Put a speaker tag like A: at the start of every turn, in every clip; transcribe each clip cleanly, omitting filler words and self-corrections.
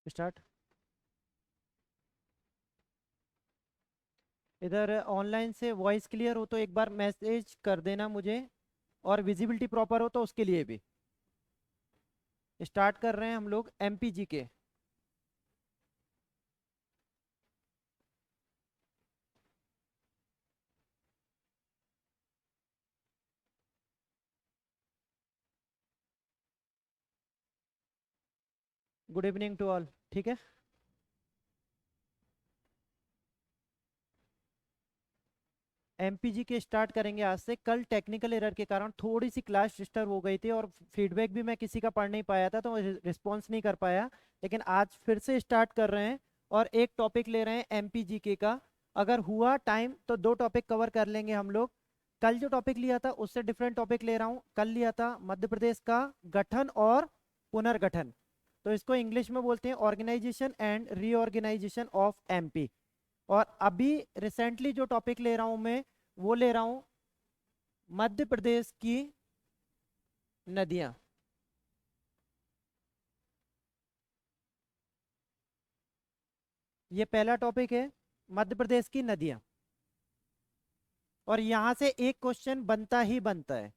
A: Start. इधर online से voice clear हो तो एक बार मैसेज कर देना मुझे, और विजिबिलिटी प्रॉपर हो तो उसके लिए भी। स्टार्ट कर रहे हैं हम लोग एमपीजी के। Good evening to all. ठीक है। एमपीजी के स्टार्ट करेंगे आज से। कल टेक्निकल एरर के कारण थोड़ी सी क्लास डिस्टर्ब हो गई थी, और फीडबैक भी मैं किसी का पढ़ नहीं पाया था, तो रिस्पॉन्स नहीं कर पाया। लेकिन आज फिर से स्टार्ट कर रहे हैं, और एक टॉपिक ले रहे हैं एमपीजी के का। अगर हुआ टाइम तो दो टॉपिक कवर कर लेंगे हम लोग। कल जो टॉपिक लिया था उससे डिफरेंट टॉपिक ले रहा हूँ। कल लिया था मध्य प्रदेश का गठन और पुनर्गठन, तो इसको इंग्लिश में बोलते हैं organisation and reorganisation of MP. और अभी रिसेंटली जो टॉपिक ले रहा हूं मैं, वो ले रहा हूं मध्य प्रदेश की नदियां। ये पहला टॉपिक है, मध्य प्रदेश की नदियां। और यहां से एक क्वेश्चन बनता ही बनता है।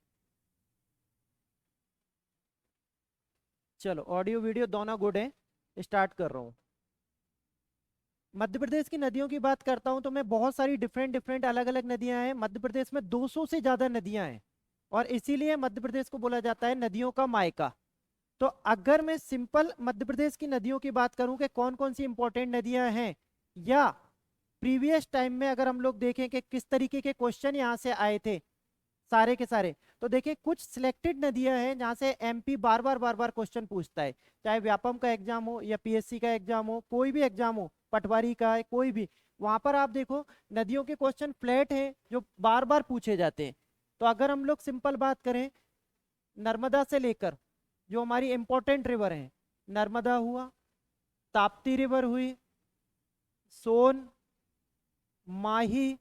A: चलो, ऑडियो वीडियो दोनों गुड है। स्टार्ट कर रहा हूं। मध्य प्रदेश की नदियों की बात करता हूं तो मैं बहुत सारी डिफरेंट डिफरेंट अलग अलग नदियां हैं। मध्य प्रदेश में 200 से ज्यादा नदियां हैं, और इसीलिए मध्य प्रदेश को बोला जाता है नदियों का मायका। तो अगर मैं सिंपल मध्य प्रदेश की नदियों की बात करूं कि कौन कौन सी इंपॉर्टेंट नदियां हैं, या प्रीवियस टाइम में अगर हम लोग देखें कि किस तरीके के क्वेश्चन यहां से आए थे सारे के सारे, तो देखिए कुछ सिलेक्टेड नदियां हैं जहां से एमपी बार बार क्वेश्चन पूछता है। चाहे व्यापम का एग्जाम हो या पीएससी का एग्जाम हो, कोई भी एग्जाम हो, पटवारी का है, कोई भी, वहां पर आप देखो नदियों के क्वेश्चन फ्लैट हैं जो बार बार पूछे जाते हैं। तो अगर हम लोग सिंपल बात करें, नर्मदा से लेकर जो हमारी इंपॉर्टेंट रिवर है, नर्मदा हुआ, ताप्ती रिवर हुई, सोन, माही,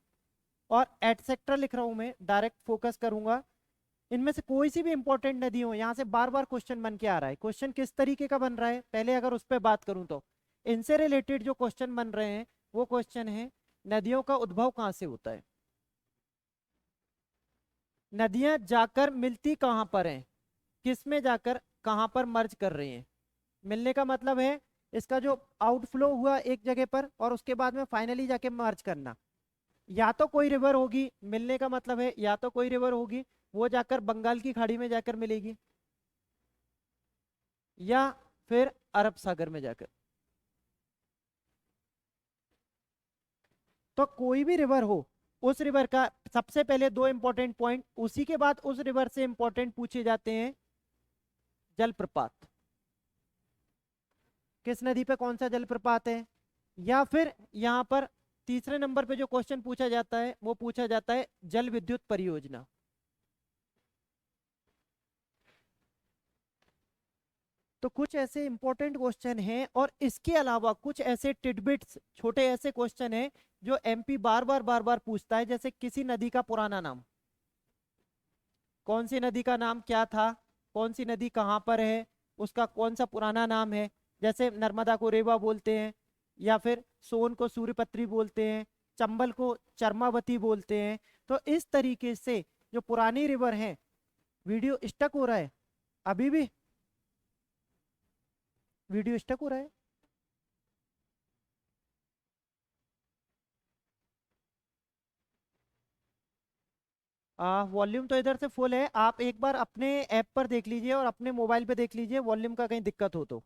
A: और एटसेट्रा लिख रहा हूं मैं, डायरेक्ट फोकस करूंगा। इनमें से कोई सी भी इंपॉर्टेंट नदी हो, यहां से बार बार क्वेश्चन बन के आ रहा है। क्वेश्चन किस तरीके का बन रहा है, पहले अगर उस पर बात करूं तो इनसे रिलेटेड जो क्वेश्चन बन रहे हैं वो क्वेश्चन है, नदियों का उद्भव कहां से होता है, नदियां जाकर मिलती कहां पर हैं, किस में जाकर कहां पर मर्ज कर रही हैं। मिलने का मतलब है इसका जो आउटफ्लो हुआ एक जगह पर, और उसके बाद में फाइनली जाके मर्ज करना। या तो कोई रिवर होगी, मिलने का मतलब है या तो कोई रिवर होगी वो जाकर बंगाल की खाड़ी में जाकर मिलेगी, या फिर अरब सागर में जाकर। तो कोई भी रिवर हो, उस रिवर का सबसे पहले दो इंपॉर्टेंट पॉइंट, उसी के बाद उस रिवर से इंपॉर्टेंट पूछे जाते हैं। जलप्रपात, किस नदी पे कौन सा जलप्रपात है। या फिर यहां पर तीसरे नंबर पे जो क्वेश्चन पूछा जाता है वो पूछा जाता है जल विद्युत परियोजना। तो कुछ ऐसे इंपॉर्टेंट क्वेश्चन हैं, और इसके अलावा कुछ ऐसे टिडबिट्स, छोटे ऐसे क्वेश्चन हैं जो एमपी बार बार पूछता है। जैसे किसी नदी का पुराना नाम, कौन सी नदी का नाम क्या था, कौन सी नदी कहाँ पर है, उसका कौन सा पुराना नाम है। जैसे नर्मदा को रेवा बोलते हैं, या फिर सोन को सूर्यपत्री बोलते हैं, चंबल को चरमावती बोलते हैं। तो इस तरीके से जो पुरानी रिवर है। वीडियो स्टक हो रहा है अभी भी, वीडियो स्टक हो रहा है। वॉल्यूम तो इधर से फुल है, आप एक बार अपने ऐप पर देख लीजिए और अपने मोबाइल पे देख लीजिए, वॉल्यूम का कहीं दिक्कत हो तो।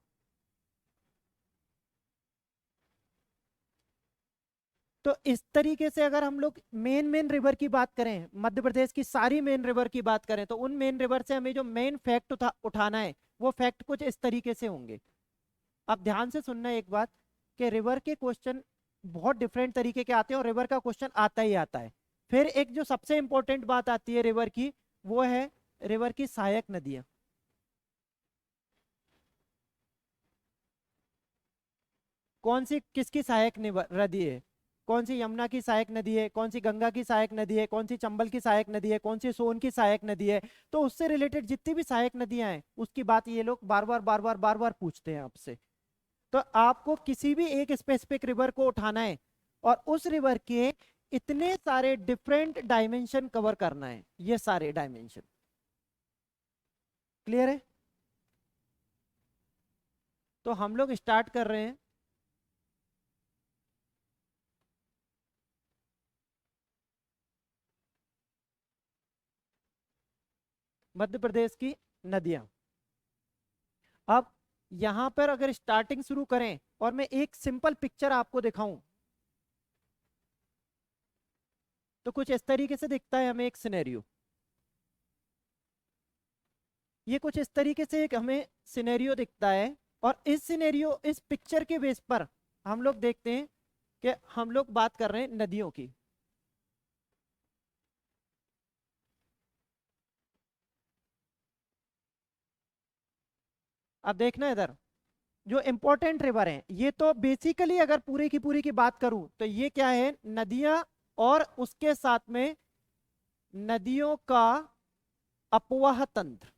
A: तो इस तरीके से अगर हम लोग मेन मेन रिवर की बात करें, मध्य प्रदेश की सारी मेन रिवर की बात करें, तो उन मेन रिवर से हमें जो मेन फैक्ट उठाना है वो फैक्ट कुछ इस तरीके से होंगे। अब ध्यान से सुनना एक बात, कि रिवर के क्वेश्चन बहुत डिफरेंट तरीके के आते हैं और रिवर का क्वेश्चन आता ही आता है। फिर एक जो सबसे इंपॉर्टेंट बात आती है रिवर की, वो है रिवर की सहायक नदियां। कौन सी किसकी सहायक नदी है? कौन सी यमुना की सहायक नदी है, कौन सी गंगा की सहायक नदी है, कौन सी चंबल की सहायक नदी है, कौन सी सोन की सहायक नदी है। तो उससे रिलेटेड जितनी भी सहायक नदियां हैं उसकी बात ये लोग बार बार बार बार बार बार पूछते हैं आपसे। तो आपको किसी भी एक स्पेसिफिक रिवर को उठाना है और उस रिवर के इतने सारे डिफरेंट डायमेंशन कवर करना है, ये सारे डायमेंशन। क्लियर है? तो हम लोग स्टार्ट कर रहे हैं। मध्य प्रदेश की नदियां। अब यहां पर अगर स्टार्टिंग शुरू करें और मैं एक सिंपल पिक्चर आपको दिखाऊं, तो कुछ इस तरीके से दिखता है हमें एक सिनेरियो। ये कुछ इस तरीके से एक हमें सिनेरियो दिखता है, और इस सिनेरियो इस पिक्चर के बेस पर हम लोग देखते हैं कि हम लोग बात कर रहे हैं नदियों की। अब देखना इधर, जो इंपॉर्टेंट रिवर हैं, ये तो बेसिकली अगर पूरी की पूरी की बात करूं तो ये क्या है, नदियां और उसके साथ में नदियों का अपवाह तंत्र।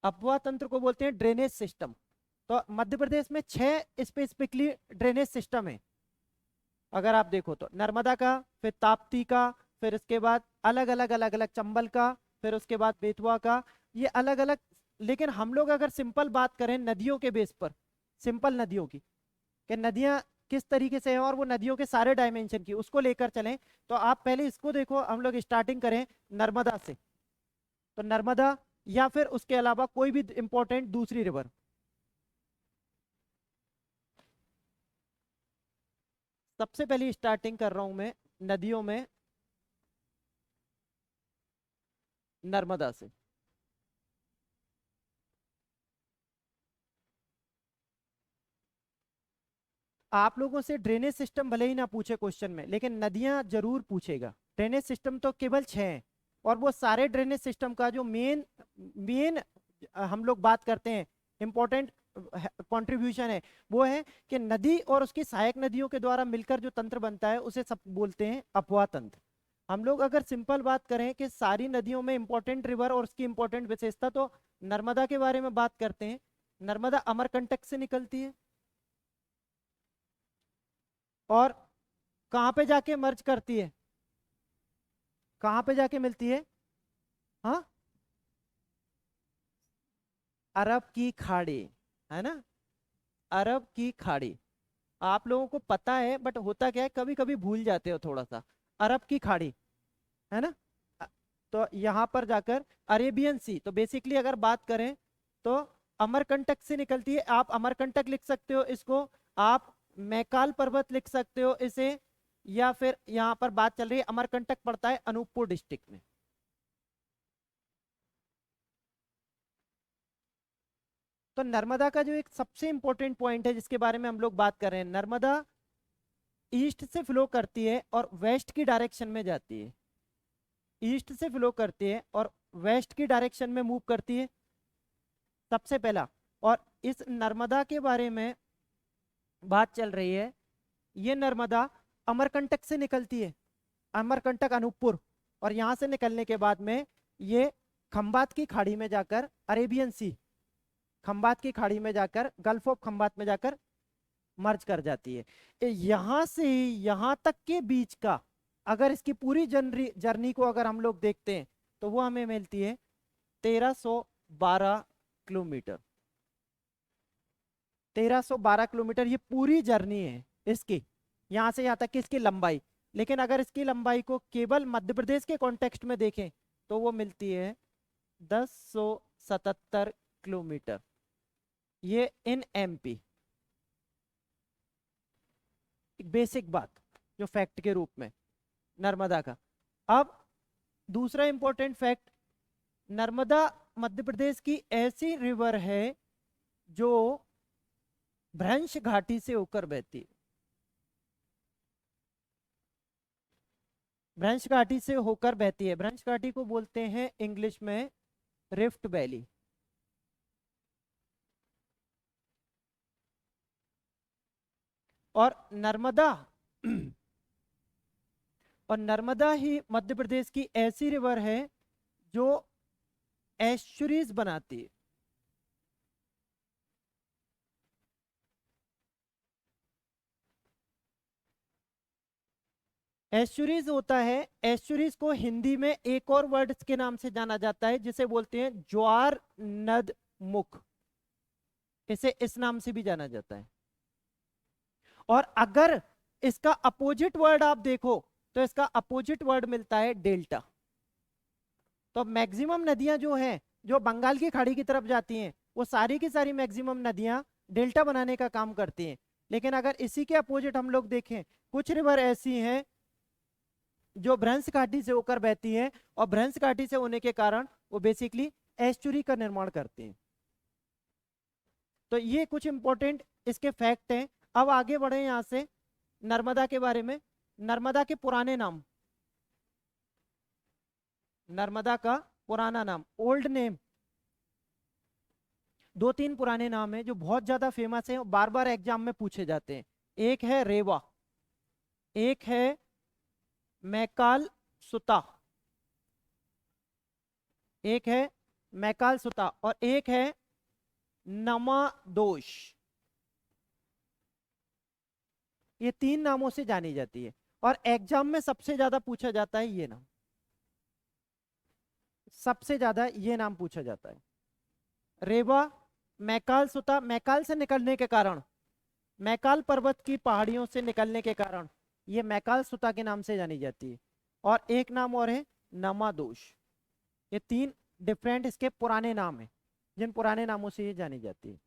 A: अपवाह तंत्र को बोलते हैं ड्रेनेज सिस्टम। तो मध्य प्रदेश में 6 स्पेसिफिकली ड्रेनेज सिस्टम है। अगर आप देखो तो नर्मदा का, फिर ताप्ती का, फिर इसके बाद अलग अलग अलग अलग चंबल का, फिर उसके बाद बेतवा का, ये अलग अलग। लेकिन हम लोग अगर सिंपल बात करें नदियों के बेस पर, सिंपल नदियों की, कि नदियां किस तरीके से हैं और वो नदियों के सारे डायमेंशन की उसको लेकर चलें, तो आप पहले इसको देखो। हम लोग स्टार्टिंग करें नर्मदा से, तो नर्मदा या फिर उसके अलावा कोई भी इंपॉर्टेंट दूसरी रिवर। सबसे पहले स्टार्टिंग कर रहा हूं मैं नदियों में नर्मदा से। आप लोगों से ड्रेनेज सिस्टम भले ही ना पूछे क्वेश्चन में, लेकिन नदियां जरूर पूछेगा। ड्रेनेज सिस्टम तो केवल 6 हैं, और वो सारे ड्रेनेज सिस्टम का जो मेन मेन हम लोग बात करते हैं, इंपॉर्टेंट कंट्रीब्यूशन है, वो है कि नदी और उसकी सहायक नदियों के द्वारा मिलकर जो तंत्र बनता है उसे सब बोलते हैं अपवाह तंत्र। हम लोग अगर सिंपल बात करें कि सारी नदियों में इंपॉर्टेंट रिवर और उसकी इंपॉर्टेंट विशेषता, तो नर्मदा के बारे में बात करते हैं। नर्मदा अमरकंटक से निकलती है और कहाँ पे जाके मर्ज करती है, कहाँ पे जाके मिलती है? हाँ, अरब की खाड़ी, है ना? अरब की खाड़ी। आप लोगों को पता है, बट होता क्या है, कभी कभी भूल जाते हो थोड़ा सा। अरब की खाड़ी, है ना? अ- तो यहाँ पर जाकर अरेबियन सी, तो बेसिकली अगर बात करें तो अमरकंटक से निकलती है। आप अमरकंटक लिख सकते हो इसको, आप मैकाल पर्वत लिख सकते हो इसे, या फिर यहाँ पर बात चल रही है, अमरकंटक पड़ता है अनूपपुर डिस्ट्रिक्ट में। तो नर्मदा का जो एक सबसे इंपॉर्टेंट पॉइंट है जिसके बारे में हम लोग बात कर रहे हैं, नर्मदा ईस्ट से फ्लो करती है और वेस्ट की डायरेक्शन में जाती है। ईस्ट से फ्लो करती है और वेस्ट की डायरेक्शन में मूव करती है, सबसे पहला। और इस नर्मदा के बारे में बात चल रही है, ये नर्मदा अमरकंटक से निकलती है, अमरकंटक अनूपपुर। और यहां से निकलने के बाद में ये खंबात की खाड़ी में जाकर अरेबियन सी, खंबात की खाड़ी में जाकर गल्फ ऑफ खंबात में जाकर मर्ज कर जाती है। यहां से यहां तक के बीच का, अगर इसकी पूरी जर्नी जर्नी को अगर हम लोग देखते हैं, तो वो हमें मिलती है 1312 किलोमीटर। 1312 किलोमीटर ये पूरी जर्नी है इसकी, यहां से यहां तक की इसकी लंबाई। लेकिन अगर इसकी लंबाई को केवल मध्य प्रदेश के कॉन्टेक्स्ट में देखें, तो वो मिलती है 1077 किलोमीटर, ये इन एमपी। एक बेसिक बात जो फैक्ट के रूप में नर्मदा का। अब दूसरा इंपॉर्टेंट फैक्ट, नर्मदा मध्य प्रदेश की ऐसी रिवर है जो भ्रंश घाटी से होकर बहती है। भ्रंश घाटी से होकर बहती है। भ्रंश घाटी को बोलते हैं इंग्लिश में रिफ्ट वैली। और नर्मदा और नर्मदा ही मध्य प्रदेश की ऐसी रिवर है जो एस्चुरीज बनाती है। एस्चुरीज होता है, एस्चुरीज को हिंदी में एक और वर्ड के नाम से जाना जाता है जिसे बोलते हैं ज्वार नद मुख। इसे इस नाम से भी जाना जाता है। और अगर इसका अपोजिट वर्ड आप देखो तो इसका अपोजिट वर्ड मिलता है डेल्टा। तो मैक्सिमम नदियां जो हैं जो बंगाल की खाड़ी की तरफ जाती हैं वो सारी की सारी मैक्सिमम नदियां डेल्टा बनाने का काम करती हैं। लेकिन अगर इसी के अपोजिट हम लोग देखें, कुछ रिवर ऐसी हैं जो भ्रंश घाटी से होकर बहती हैं और भ्रंश घाटी से होने के कारण वो बेसिकली एस्चुरी का निर्माण करती हैं। तो ये कुछ इंपॉर्टेंट इसके फैक्ट हैं। अब आगे बढ़े यहां से नर्मदा के बारे में। नर्मदा के पुराने नाम, नर्मदा का पुराना नाम, ओल्ड नेम, दो तीन पुराने नाम हैं जो बहुत ज्यादा फेमस हैं और बार बार एग्जाम में पूछे जाते हैं। एक है रेवा, एक है मैकाल सुता, एक है मैकाल सुता और एक है नमादोष। ये तीन नामों से जानी जाती है और एग्जाम में सबसे ज्यादा पूछा जाता है ये नाम, सबसे ज्यादा ये नाम पूछा जाता है। रेवा, मैकाल सुता, मैकाल से निकलने के कारण, मैकाल पर्वत की पहाड़ियों से निकलने के कारण ये मैकाल सुता के नाम से जानी जाती है। और एक नाम और है नमादोष। ये तीन डिफरेंट इसके पुराने नाम हैं जिन पुराने नामों से ये जानी जाती है।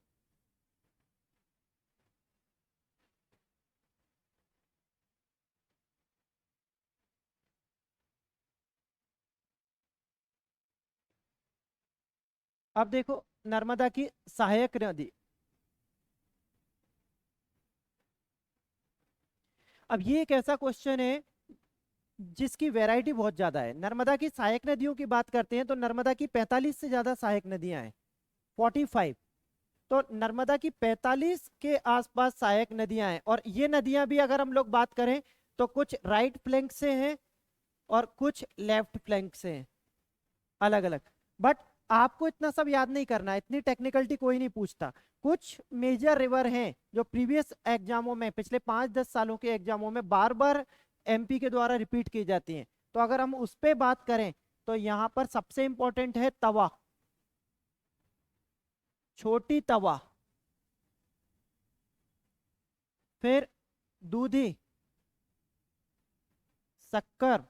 A: अब देखो नर्मदा की सहायक नदी। अब ये एक ऐसा क्वेश्चन है जिसकी वैरायटी बहुत ज्यादा है। नर्मदा की सहायक नदियों की बात करते हैं तो नर्मदा की 45 से ज्यादा सहायक नदियां हैं, 45। तो नर्मदा की 45 के आसपास सहायक नदियां हैं और ये नदियां भी अगर हम लोग बात करें तो कुछ राइट फ्लैंक से हैं और कुछ लेफ्ट फ्लैंक से हैं, अलग अलग। बट आपको इतना सब याद नहीं करना है, इतनी टेक्निकलिटी कोई नहीं पूछता। कुछ मेजर रिवर हैं जो प्रीवियस एग्जामों में, पिछले 5-10 सालों के एग्जामों में बार बार एमपी के द्वारा रिपीट की जाती हैं। तो अगर हम उस पर बात करें तो यहां पर सबसे इंपॉर्टेंट है तवा, छोटी तवा, फिर दूधी, सक्कर,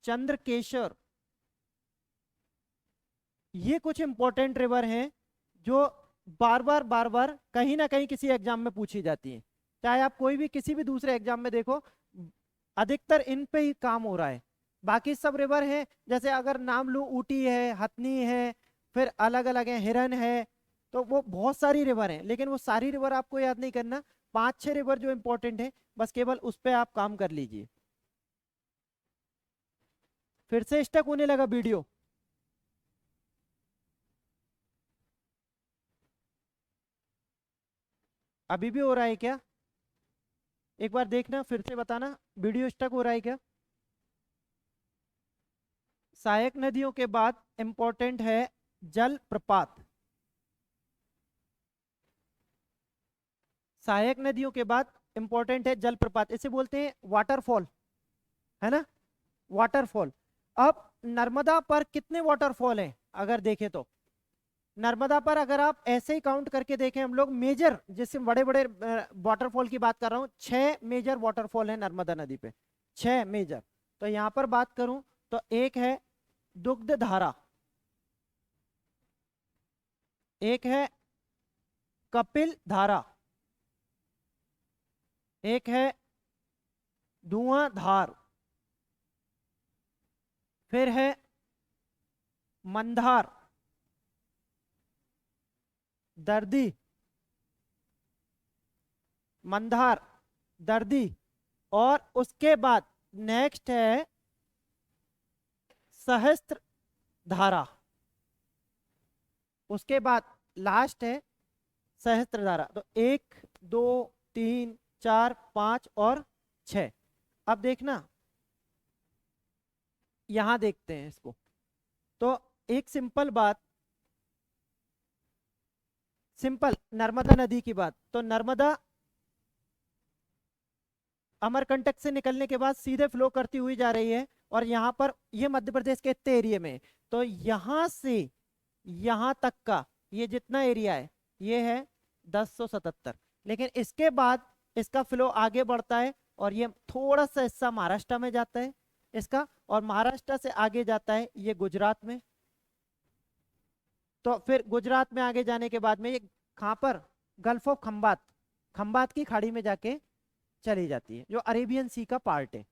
A: चंद्रकेशर। ये कुछ इंपॉर्टेंट रिवर हैं जो बार बार कहीं ना कहीं किसी एग्जाम में पूछी जाती हैं। चाहे आप कोई भी किसी भी दूसरे एग्जाम में देखो, अधिकतर इन पे ही काम हो रहा है। बाकी सब रिवर हैं, जैसे अगर नाम लूं, ऊटी है, हथनी है, फिर अलग अलग है, हिरन है, तो वो बहुत सारी रिवर हैं। लेकिन वो सारी रिवर आपको याद नहीं करना, 5-6 रिवर जो इंपॉर्टेंट है बस केवल उस पर आप काम कर लीजिए। फिर से स्टक होने लगा वीडियो। अभी भी हो रहा है क्या? एक बार देखना, फिर से बताना वीडियो स्टक हो रहा है क्या। सहायक नदियों के बाद इंपॉर्टेंट है जल प्रपात। सहायक नदियों के बाद इंपॉर्टेंट है जलप्रपात, इसे बोलते हैं वाटरफॉल, है ना, वाटरफॉल। अब नर्मदा पर कितने वाटरफॉल हैं अगर देखें तो, नर्मदा पर अगर आप ऐसे ही काउंट करके देखें हम लोग, मेजर जिससे बड़े बड़े वाटरफॉल की बात कर रहा हूं, 6 मेजर वाटरफॉल है नर्मदा नदी पे, 6 मेजर। तो यहां पर बात करूं तो एक है दुग्ध धारा, एक है कपिल धारा, एक है धुआंधार, फिर है मंदार, दर्दी, मंदार, दर्दी, और उसके बाद नेक्स्ट है सहस्त्र धारा। उसके बाद लास्ट है सहस्त्र धारा। तो 1 2 3 4 5 और 6। अब देखना, यहां देखते हैं इसको। तो एक सिंपल बात, सिंपल नर्मदा नदी की बात, तो नर्मदा अमरकंटक से निकलने के बाद सीधे फ्लो करती हुई जा रही है, और यहाँ पर ये मध्य प्रदेश के इतने एरिया में, तो यहाँ से यहाँ तक का ये जितना एरिया है ये है 1077। लेकिन इसके बाद इसका फ्लो आगे बढ़ता है, और ये थोड़ा सा हिस्सा महाराष्ट्र में जाता है इसका, और महाराष्ट्र से आगे जाता है ये गुजरात में। तो फिर गुजरात में आगे जाने के बाद में ये कहाँ पर, गल्फ ऑफ खंबात, खंबात की खाड़ी में जाके चली जाती है, जो अरेबियन सी का पार्ट है,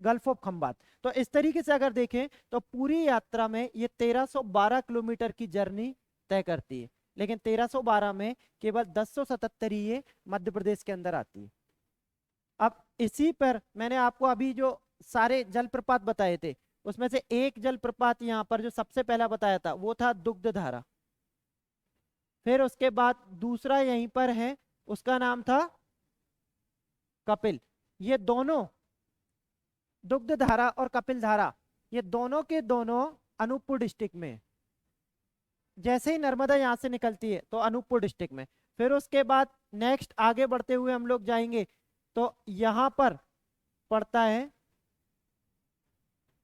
A: गल्फ ऑफ खंबात। तो इस तरीके से अगर देखें तो पूरी यात्रा में ये 1312 किलोमीटर की जर्नी तय करती है, लेकिन 1312 में केवल 1077 ही ये मध्य प्रदेश के अंदर आती है। अब इसी पर मैंने आपको अभी जो सारे जलप्रपात बताए थे, उसमें से एक जलप्रपात यहाँ पर जो सबसे पहला बताया था वो था दुग्ध धारा। फिर उसके बाद दूसरा यहीं पर है, उसका नाम था कपिल। ये दोनों दुग्ध धारा और कपिल धारा, ये दोनों के दोनों अनूपपुर डिस्ट्रिक्ट में। जैसे ही नर्मदा यहाँ से निकलती है तो अनूपपुर डिस्ट्रिक्ट में। फिर उसके बाद नेक्स्ट आगे बढ़ते हुए हम लोग जाएंगे तो यहाँ पर पड़ता है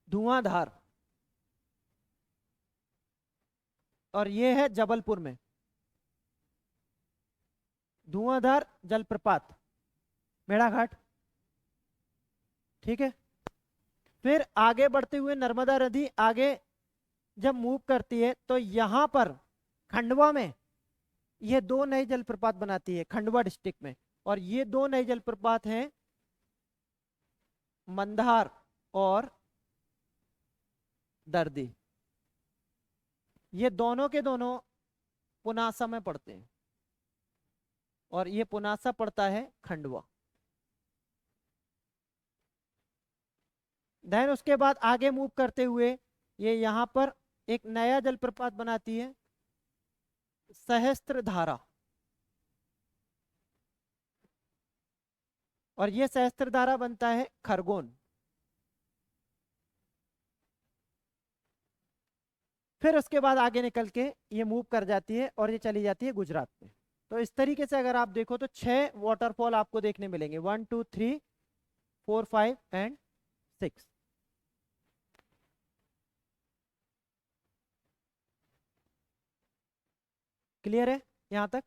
A: धुआंधार, और ये है जबलपुर में धुआंधार जलप्रपात, मेड़ाघाट। ठीक है। फिर आगे बढ़ते हुए नर्मदा नदी आगे जब मूव करती है तो यहां पर खंडवा में ये दो नए जलप्रपात बनाती है, खंडवा डिस्ट्रिक्ट में। और ये दो नए जलप्रपात हैं मंदार और दर्दी। ये दोनों के दोनों पुनासा में पड़ते हैं, और ये पुनासा पड़ता है खंडवा। देन उसके बाद आगे मूव करते हुए ये यहाँ पर एक नया जलप्रपात बनाती है सहस्त्र धारा, और ये सहस्त्र धारा बनता है खरगोन। फिर उसके बाद आगे निकल के ये मूव कर जाती है और ये चली जाती है गुजरात में। तो इस तरीके से अगर आप देखो तो 6 वाटरफॉल आपको देखने मिलेंगे, 1 2 3 4 5 एंड 6। क्लियर है यहां तक?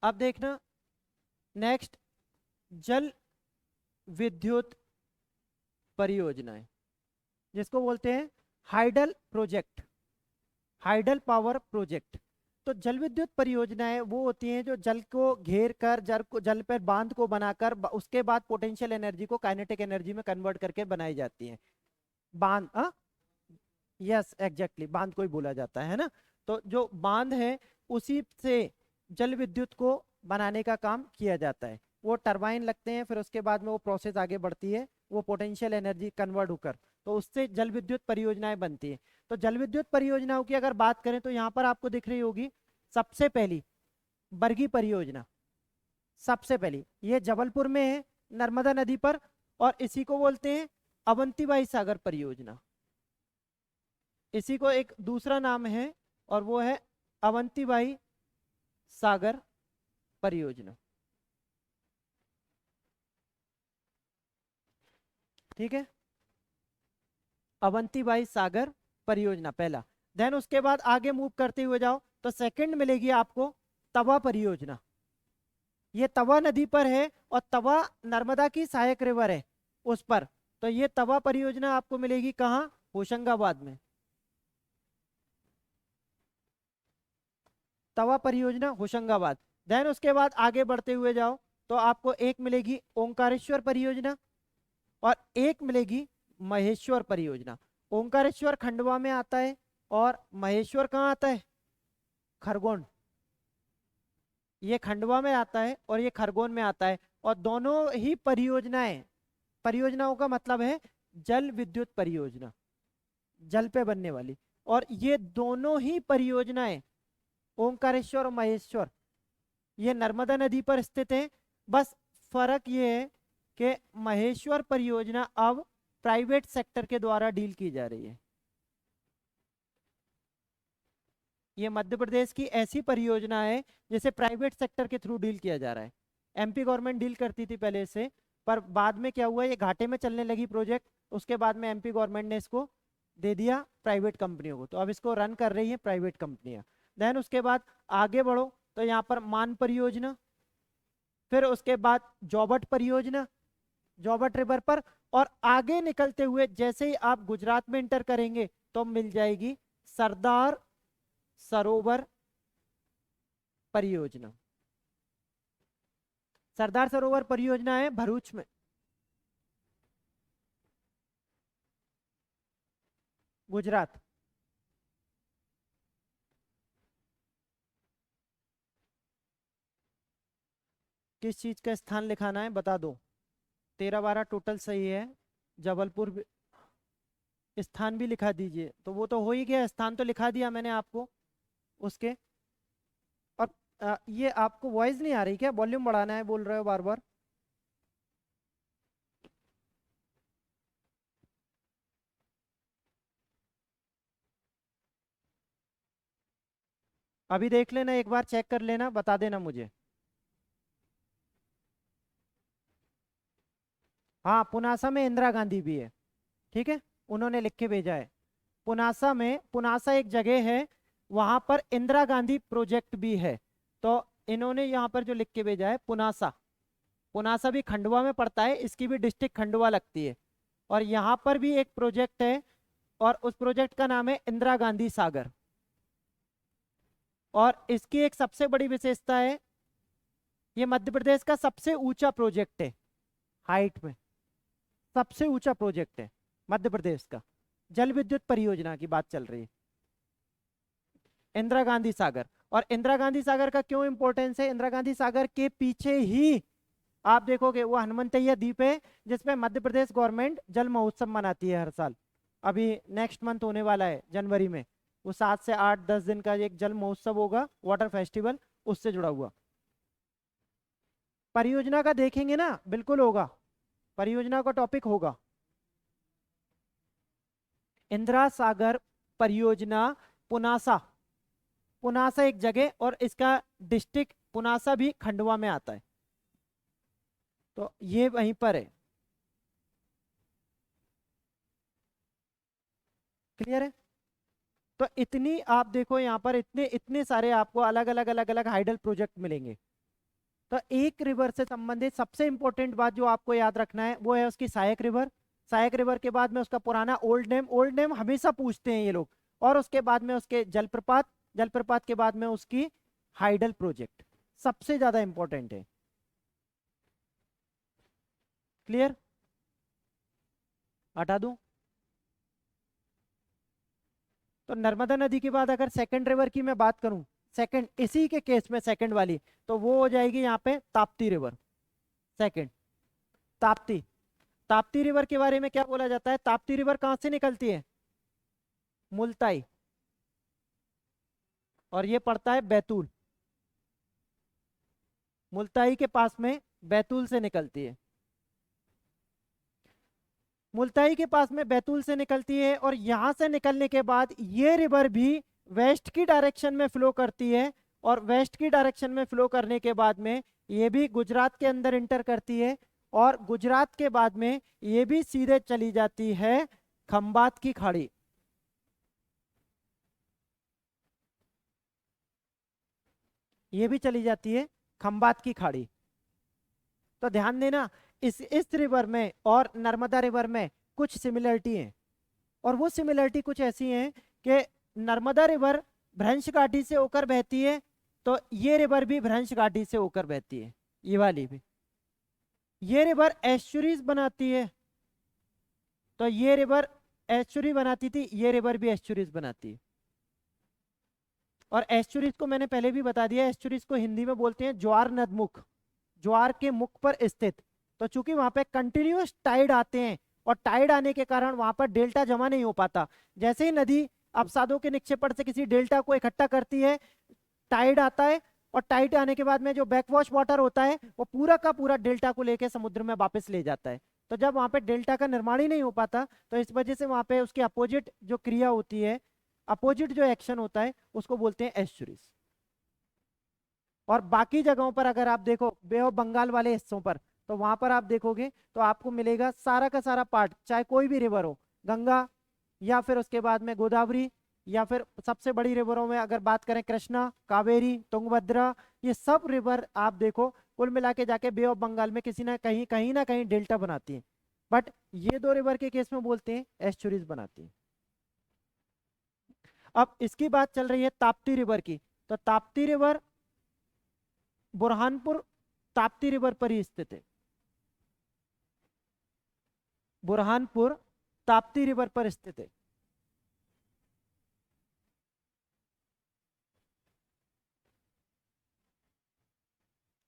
A: अब देखना नेक्स्ट, जल विद्युत परियोजनाएं, जिसको बोलते हैं hydel project, hydel power project. तो जल विद्युत परियोजनाएं वो होती हैं जो जल को घेर कर, जल पर बांध को बनाकर उसके बाद पोटेंशियल एनर्जी को काइनेटिक एनर्जी में कन्वर्ट करके बनाई जाती है। बांध, यस एग्जैक्टली, बांध को ही बोला जाता है ना। तो जो बांध है उसी से जल विद्युत को बनाने का काम किया जाता है। वो टरबाइन लगते हैं, फिर उसके बाद में वो प्रोसेस आगे बढ़ती है, वो पोटेंशियल एनर्जी कन्वर्ट होकर तो उससे जल विद्युत परियोजनाएं बनती है। तो जल विद्युत परियोजनाओं की अगर बात करें तो यहाँ पर आपको दिख रही होगी सबसे पहली बरगी परियोजना। सबसे पहली ये जबलपुर में है, नर्मदा नदी पर, और इसी को बोलते हैं अवंतीबाई सागर परियोजना। इसी को एक दूसरा नाम है और वो है अवंतीबाई सागर परियोजना। ठीक है, अवंतीबाई सागर परियोजना पहला। देन उसके बाद आगे मूव करते हुए जाओ तो सेकंड मिलेगी आपको तवा परियोजना। ये तवा नदी पर है और तवा नर्मदा की सहायक रिवर है उस पर। तो ये तवा परियोजना आपको मिलेगी कहाँ? होशंगाबाद में। तवा परियोजना होशंगाबाद। देन उसके बाद आगे बढ़ते हुए जाओ तो आपको एक मिलेगी ओंकारेश्वर परियोजना और एक मिलेगी महेश्वर परियोजना। ओंकारेश्वर खंडवा में आता है और महेश्वर कहाँ आता है? खरगोन। ये खंडवा में आता है और ये खरगोन में आता है। और दोनों ही परियोजनाएं, परियोजनाओं का मतलब है जल विद्युत परियोजना, जल पे बनने वाली। और ये दोनों ही परियोजनाएं, ओंकारेश्वर और महेश्वर, ये नर्मदा नदी पर स्थित है। बस फर्क ये है कि महेश्वर परियोजना अब प्राइवेट सेक्टर के द्वारा डील की जा रही है। ये मध्य प्रदेश की ऐसी परियोजना है जिसे प्राइवेट सेक्टर के थ्रू डील किया जा रहा है। एमपी गवर्नमेंट डील करती थी पहले से, पर बाद में क्या हुआ, ये घाटे में चलने लगी प्रोजेक्ट। उसके बाद में एमपी गवर्नमेंट ने इसको दे दिया प्राइवेट कंपनियों को, तो अब इसको रन कर रही है प्राइवेट कंपनियां। देन उसके बाद आगे बढ़ो तो यहाँ पर मान परियोजना, फिर उसके बाद जॉबट परियोजना, जॉबट रिवर पर। और आगे निकलते हुए जैसे ही आप गुजरात में इंटर करेंगे तो मिल जाएगी सरदार सरोवर परियोजना। सरदार सरोवर परियोजना है भरूच में, गुजरात। किस चीज का स्थान लिखाना है बता दो। 13-12 टोटल सही है। जबलपुर स्थान भी लिखा दीजिए। तो वो तो हो ही गया, स्थान तो लिखा दिया मैंने आपको उसके। और ये आपको वॉइस नहीं आ रही क्या? वॉल्यूम बढ़ाना है बोल रहे हो बार बार। अभी देख लेना, एक बार चेक कर लेना, बता देना मुझे। हाँ, पुनासा में इंदिरा गांधी भी है। ठीक है, उन्होंने लिख के भेजा है। पुनासा में, पुनासा एक जगह है, वहां पर इंदिरा गांधी प्रोजेक्ट भी है। तो इन्होंने यहाँ पर जो लिख के भेजा है पुनासा, पुनासा भी खंडवा में पड़ता है, इसकी भी डिस्ट्रिक्ट खंडवा लगती है। और यहाँ पर भी एक प्रोजेक्ट है और उस प्रोजेक्ट का नाम है इंदिरा गांधी सागर। और इसकी एक सबसे बड़ी विशेषता है, ये मध्य प्रदेश का सबसे ऊंचा प्रोजेक्ट है, हाइट में सबसे ऊंचा प्रोजेक्ट है मध्य प्रदेश का। जल विद्युत परियोजना की बात चल रही है, इंदिरा गांधी सागर। और इंदिरा गांधी सागर का क्यों इंपॉर्टेंस है? इंदिरा गांधी सागर के पीछे ही आप देखोगे वो हनुमंतैया द्वीप है, जिसपे मध्य प्रदेश गवर्नमेंट जल महोत्सव मनाती है हर साल। अभी नेक्स्ट मंथ होने वाला है जनवरी में, वो 7 से 8-10 दिन का एक जल महोत्सव होगा, वाटर फेस्टिवल, उससे जुड़ा हुआ। परियोजना का देखेंगे ना, बिल्कुल होगा, परियोजना का टॉपिक होगा। इंदिरा सागर परियोजना, पुनासा, पुनासा एक जगह और इसका डिस्ट्रिक्ट पुनासा भी खंडवा में आता है। तो ये वहीं पर है। क्लियर है? तो इतनी आप देखो यहाँ पर इतने इतने सारे आपको अलग अलग हाइडल प्रोजेक्ट मिलेंगे। तो एक रिवर से संबंधित सबसे इंपॉर्टेंट बात जो आपको याद रखना है वो है उसकी सहायक रिवर। सहायक रिवर के बाद में उसका पुराना ओल्ड नेम, ओल्ड नेम हमेशा पूछते हैं ये लोग। और उसके बाद में उसके जलप्रपात, जलप्रपात के बाद में उसकी हाइडल प्रोजेक्ट, सबसे ज्यादा इंपॉर्टेंट है। क्लियर? हटा दूं? तो नर्मदा नदी के बाद अगर सेकंड रिवर की मैं बात करूं, सेकंड इसी के केस में सेकंड वाली, तो वो हो जाएगी यहाँ पे Tapti river. Second Tapti, Tapti river के बारे में क्या बोला जाता है? ताप्ती रिवर कहां से निकलती है? मुल्ताई, और ये पड़ता है बैतूल। मुल्ताई के पास में बैतूल से निकलती है, मुल्ताई के पास में बैतूल से निकलती है। और यहां से निकलने के बाद ये रिवर भी वेस्ट की डायरेक्शन में फ्लो करती है। और वेस्ट की डायरेक्शन में फ्लो करने के बाद में ये भी गुजरात के अंदर इंटर करती है। और गुजरात के बाद में ये भी सीधे चली जाती है खंबात की खाड़ी। ये भी चली जाती है खंबात की खाड़ी। तो ध्यान देना, इस रिवर में और नर्मदा रिवर में कुछ सिमिलरिटी है। और वो सिमिलरिटी कुछ ऐसी है कि नर्मदा रिवर भ्रंश घाटी से होकर बहती है, तो ये रिवर भी भ्रंश घाटी से होकर बहती है, ये वाली भी। ये रिवर एस्चुरीज बनाती है, तो ये रिवर एस्चुरी बनाती थी, ये रिवर भी एस्चुरीज बनाती है। और एस्चुरीज को मैंने पहले भी बता दिया, एस्चुरीज को हिंदी में बोलते हैं ज्वार नदमुख, ज्वार के मुख पर स्थित। तो चूंकि वहां पे कंटिन्यूअस टाइड आते हैं और टाइड आने के कारण वहां पर डेल्टा जमा नहीं हो पाता, जैसे ही नदी अवसादों के निक्षेपण से किसी डेल्टा को इकट्ठा करती है, टाइड आता है, और टाइड आने के बाद में जो बैकवॉश वाटर होता है वो पूरा का पूरा डेल्टा को लेके समुद्र में वापस ले जाता है। तो जब वहां पे डेल्टा का निर्माण ही नहीं हो पाता, तो इस वजह से वहां पे उसकी अपोजिट जो क्रिया होती है, अपोजिट जो एक्शन होता है, उसको बोलते हैं एस्चुरीज। और बाकी जगहों पर अगर आप देखो बे ऑफ बंगाल वाले हिस्सों पर, तो वहां पर आप देखोगे तो आपको मिलेगा सारा का सारा पार्ट, चाहे कोई भी रिवर हो, गंगा या फिर उसके बाद में गोदावरी, या फिर सबसे बड़ी रिवरों में अगर बात करें कृष्णा, कावेरी, तुंगभद्रा, ये सब रिवर आप देखो कुल मिला के जाके बे ऑफ बंगाल में किसी ना कहीं डेल्टा बनाती है। बट ये दो रिवर के केस में बोलते हैं एस्चुरीज बनाती है। अब इसकी बात चल रही है ताप्ती रिवर की, तो ताप्ती रिवर बुरहानपुर ताप्ती रिवर पर ही स्थित है। बुरहानपुर ताप्ती रिवर पर स्थित है।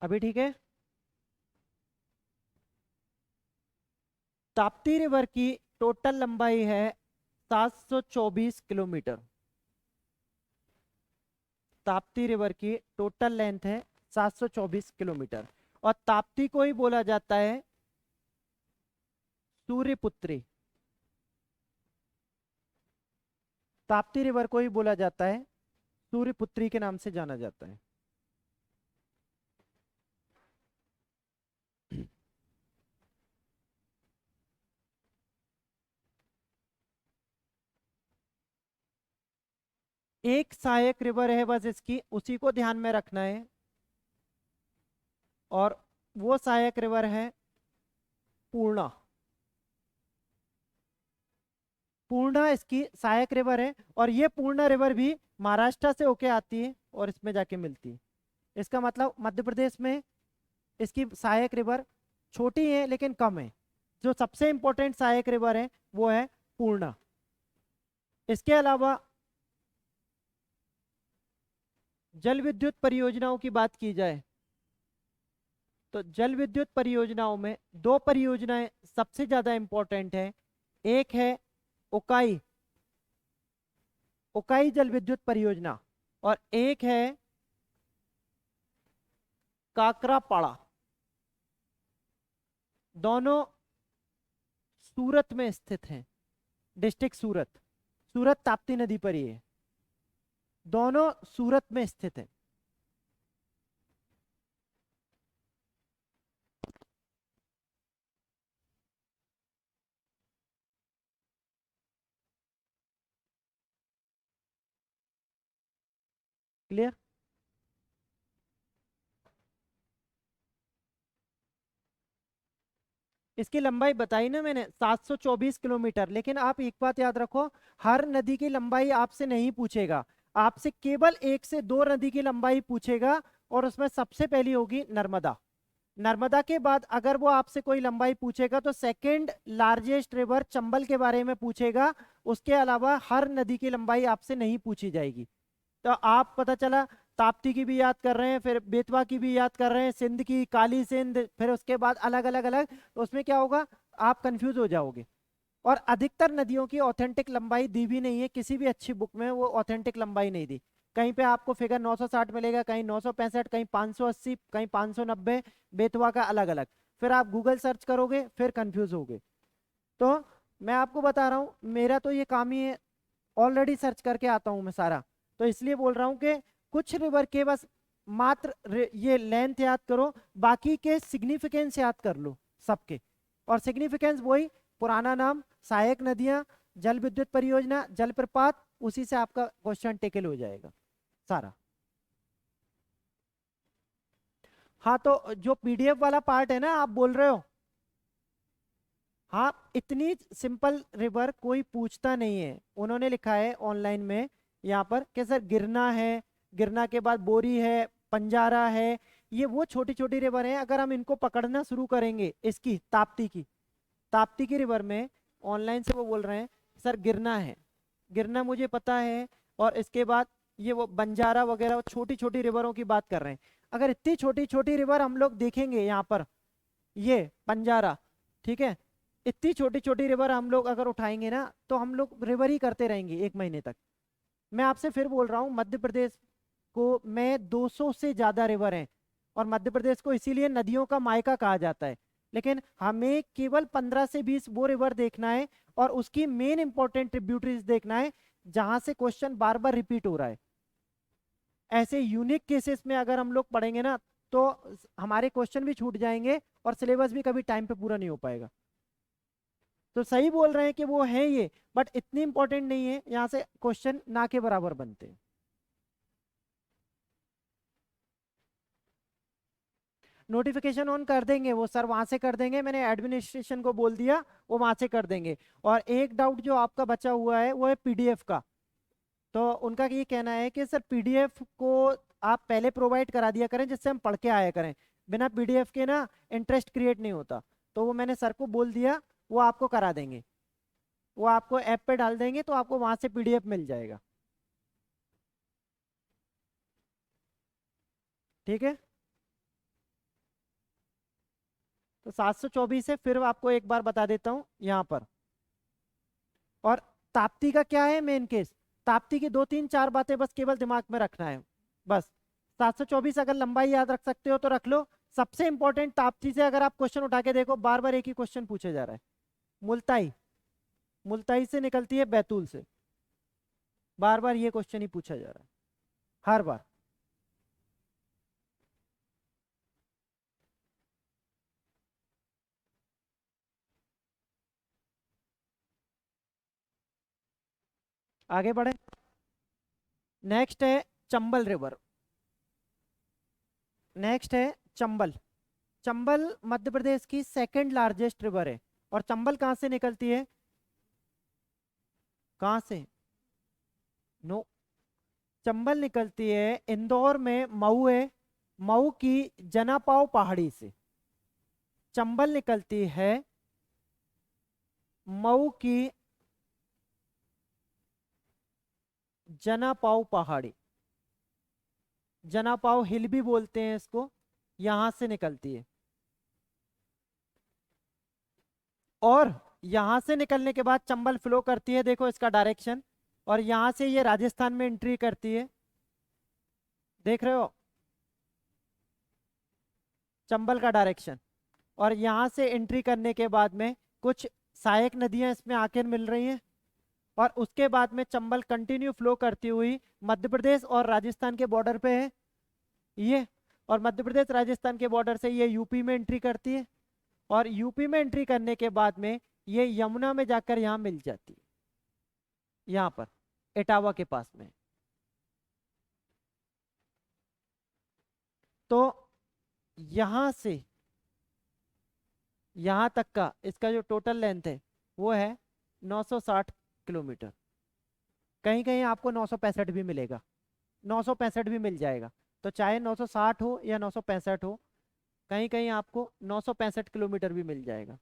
A: अभी ठीक है। ताप्ती रिवर की टोटल लंबाई है 724 किलोमीटर। ताप्ती रिवर की टोटल लेंथ है 724 किलोमीटर। और ताप्ती को ही बोला जाता है सूर्यपुत्री। ताप्ती रिवर को ही बोला जाता है सूर्यपुत्री के नाम से जाना जाता है। एक सहायक रिवर है बस इसकी, उसी को ध्यान में रखना है। और वो सहायक रिवर है पूर्णा। पूर्णा इसकी सहायक रिवर है, और ये पूर्णा रिवर भी महाराष्ट्र से होके आती है और इसमें जाके मिलती है। इसका मतलब मध्य प्रदेश में इसकी सहायक रिवर छोटी है लेकिन कम है। जो सबसे इंपॉर्टेंट सहायक रिवर है वो है पूर्णा। इसके अलावा जल विद्युत परियोजनाओं की बात की जाए तो जल विद्युत परियोजनाओं में दो परियोजनाएं सबसे ज्यादा इंपॉर्टेंट है। एक है उकाई, उकाई जल विद्युत परियोजना, और एक है काकरापाड़ा। दोनों सूरत में स्थित हैं, डिस्ट्रिक्ट सूरत। सूरत ताप्ती नदी पर ही है, दोनों सूरत में स्थित है। क्लियर। इसकी लंबाई बताई ना मैंने 724 किलोमीटर, लेकिन आप एक बात याद रखो, हर नदी की लंबाई आपसे नहीं पूछेगा, आपसे केवल एक से दो नदी की लंबाई पूछेगा, और उसमें सबसे पहली होगी नर्मदा। नर्मदा के बाद अगर वो आपसे कोई लंबाई पूछेगा तो सेकंड लार्जेस्ट रिवर चंबल के बारे में पूछेगा। उसके अलावा हर नदी की लंबाई आपसे नहीं पूछी जाएगी। तो आप पता चला ताप्ती की भी याद कर रहे हैं, फिर बेतवा की भी याद कर रहे हैं, सिंध की, काली सिंध, फिर उसके बाद अलग अलग अलग, तो उसमें क्या होगा, आप कंफ्यूज हो जाओगे। और अधिकतर नदियों की ऑथेंटिक लंबाई दी भी नहीं है, किसी भी अच्छी बुक में वो ऑथेंटिक लंबाई नहीं दी। कहीं पे आपको फिगर 960 मिलेगा, कहीं 965, कहीं 580, कहीं 590, बेतवा का अलग अलग। फिर आप गूगल सर्च करोगे फिर कंफ्यूज होगे। तो मैं आपको बता रहा हूँ, मेरा तो ये काम ही है, ऑलरेडी सर्च करके आता हूँ मैं सारा। तो इसलिए बोल रहा हूँ कि कुछ रिवर के बस मात्र ये लेंथ याद करो, बाकी के सिग्निफिकेंस याद कर लो सबके। और सिग्निफिकेंस वही पुराना नाम, सहायक नदियां, जल विद्युत परियोजना, जलप्रपात, उसी से आपका क्वेश्चन टेकल हो जाएगा सारा। हाँ, तो जो पीडीएफ वाला पार्ट है ना आप बोल रहे हो, हाँ, इतनी सिंपल रिवर कोई पूछता नहीं है। उन्होंने लिखा है ऑनलाइन में यहाँ पर कि सर गिरना है, गिरना के बाद बोरी है, पंजारा है, ये वो छोटी छोटी रिवर हैं, अगर हम इनको पकड़ना शुरू करेंगे, इसकी ताप्ती की रिवर में ऑनलाइन से वो बोल रहे हैं सर गिरना है, गिरना मुझे पता है, और इसके बाद ये वो बंजारा वगैरह छोटी छोटी रिवरों की बात कर रहे हैं। अगर इतनी छोटी छोटी रिवर हम लोग देखेंगे यहाँ पर, ये बंजारा, ठीक है, इतनी छोटी छोटी रिवर हम लोग अगर उठाएंगे ना, तो हम लोग रिवर ही करते रहेंगे 1 महीने तक। मैं आपसे फिर बोल रहा हूँ, मध्य प्रदेश को में 200 से ज्यादा रिवर हैं, और मध्य प्रदेश को इसीलिए नदियों का मायका कहा जाता है। लेकिन हमें केवल 15 से 20 वो रिवर देखना है, और उसकी मेन इंपॉर्टेंट ट्रिब्यूटरीज देखना है, जहां से क्वेश्चन बार बार रिपीट हो रहा है। ऐसे यूनिक केसेस में अगर हम लोग पढ़ेंगे ना, तो हमारे क्वेश्चन भी छूट जाएंगे, और सिलेबस भी कभी टाइम पे पूरा नहीं हो पाएगा। तो सही बोल रहे हैं कि वो है ये, बट इतनी इंपॉर्टेंट नहीं है, यहाँ से क्वेश्चन ना के बराबर बनते हैं। नोटिफिकेशन ऑन कर देंगे वो सर, वहां से कर देंगे, मैंने एडमिनिस्ट्रेशन को बोल दिया, वो वहां से कर देंगे। और एक डाउट जो आपका बचा हुआ है वो है पीडीएफ का। तो उनका ये कहना है कि सर पीडीएफ को आप पहले प्रोवाइड करा दिया करें, जिससे हम पढ़ के आया करें, बिना पीडीएफ के ना इंटरेस्ट क्रिएट नहीं होता। तो वो मैंने सर को बोल दिया, वो आपको करा देंगे, वो आपको ऐप पे डाल देंगे, तो आपको वहां से पीडीएफ मिल जाएगा। ठीक है, तो 724 है, फिर आपको एक बार बता देता हूँ यहाँ पर। और ताप्ती का क्या है मेन केस, ताप्ती की 2 3 4 बातें बस केवल दिमाग में रखना है, बस। 724 अगर लंबाई याद रख सकते हो तो रख लो। सबसे इंपॉर्टेंट ताप्ती से अगर आप क्वेश्चन उठा के देखो, बार बार एक ही क्वेश्चन पूछा जा रहा है। मुल्ताई, मुल्ताई से निकलती है बैतूल से, बार बार ये क्वेश्चन ही पूछा जा रहा है, हर बार। आगे बढ़े, नेक्स्ट है चंबल रिवर। नेक्स्ट है चंबल। चंबल मध्य प्रदेश की सेकंड लार्जेस्ट रिवर है। और चंबल कहाँ से निकलती है, कहाँ से, नो, चंबल निकलती है इंदौर में, मऊ है, मऊ की जनापाव पहाड़ी से। चंबल निकलती है मऊ की जनापाव पहाड़ी, जनापाव हिल भी बोलते हैं इसको, यहां से निकलती है। और यहां से निकलने के बाद चंबल फ्लो करती है, देखो इसका डायरेक्शन, और यहां से ये राजस्थान में एंट्री करती है, देख रहे हो चंबल का डायरेक्शन। और यहां से एंट्री करने के बाद में कुछ सहायक नदियां इसमें आके मिल रही हैं, और उसके बाद में चंबल कंटिन्यू फ्लो करती हुई मध्य प्रदेश और राजस्थान के बॉर्डर पे है ये। और मध्य प्रदेश राजस्थान के बॉर्डर से ये यूपी में एंट्री करती है, और यूपी में एंट्री करने के बाद में ये यमुना में जाकर यहाँ मिल जाती है, यहाँ पर इटावा के पास में। तो यहां से यहां तक का इसका जो टोटल लेंथ है वो है 960 किलोमीटर। कहीं कहीं आपको 965 भी मिलेगा, 965 भी मिल जाएगा। तो चाहे 960 हो या 965 हो, कहीं कहीं आपको 965 किलोमीटर भी मिल जाएगा।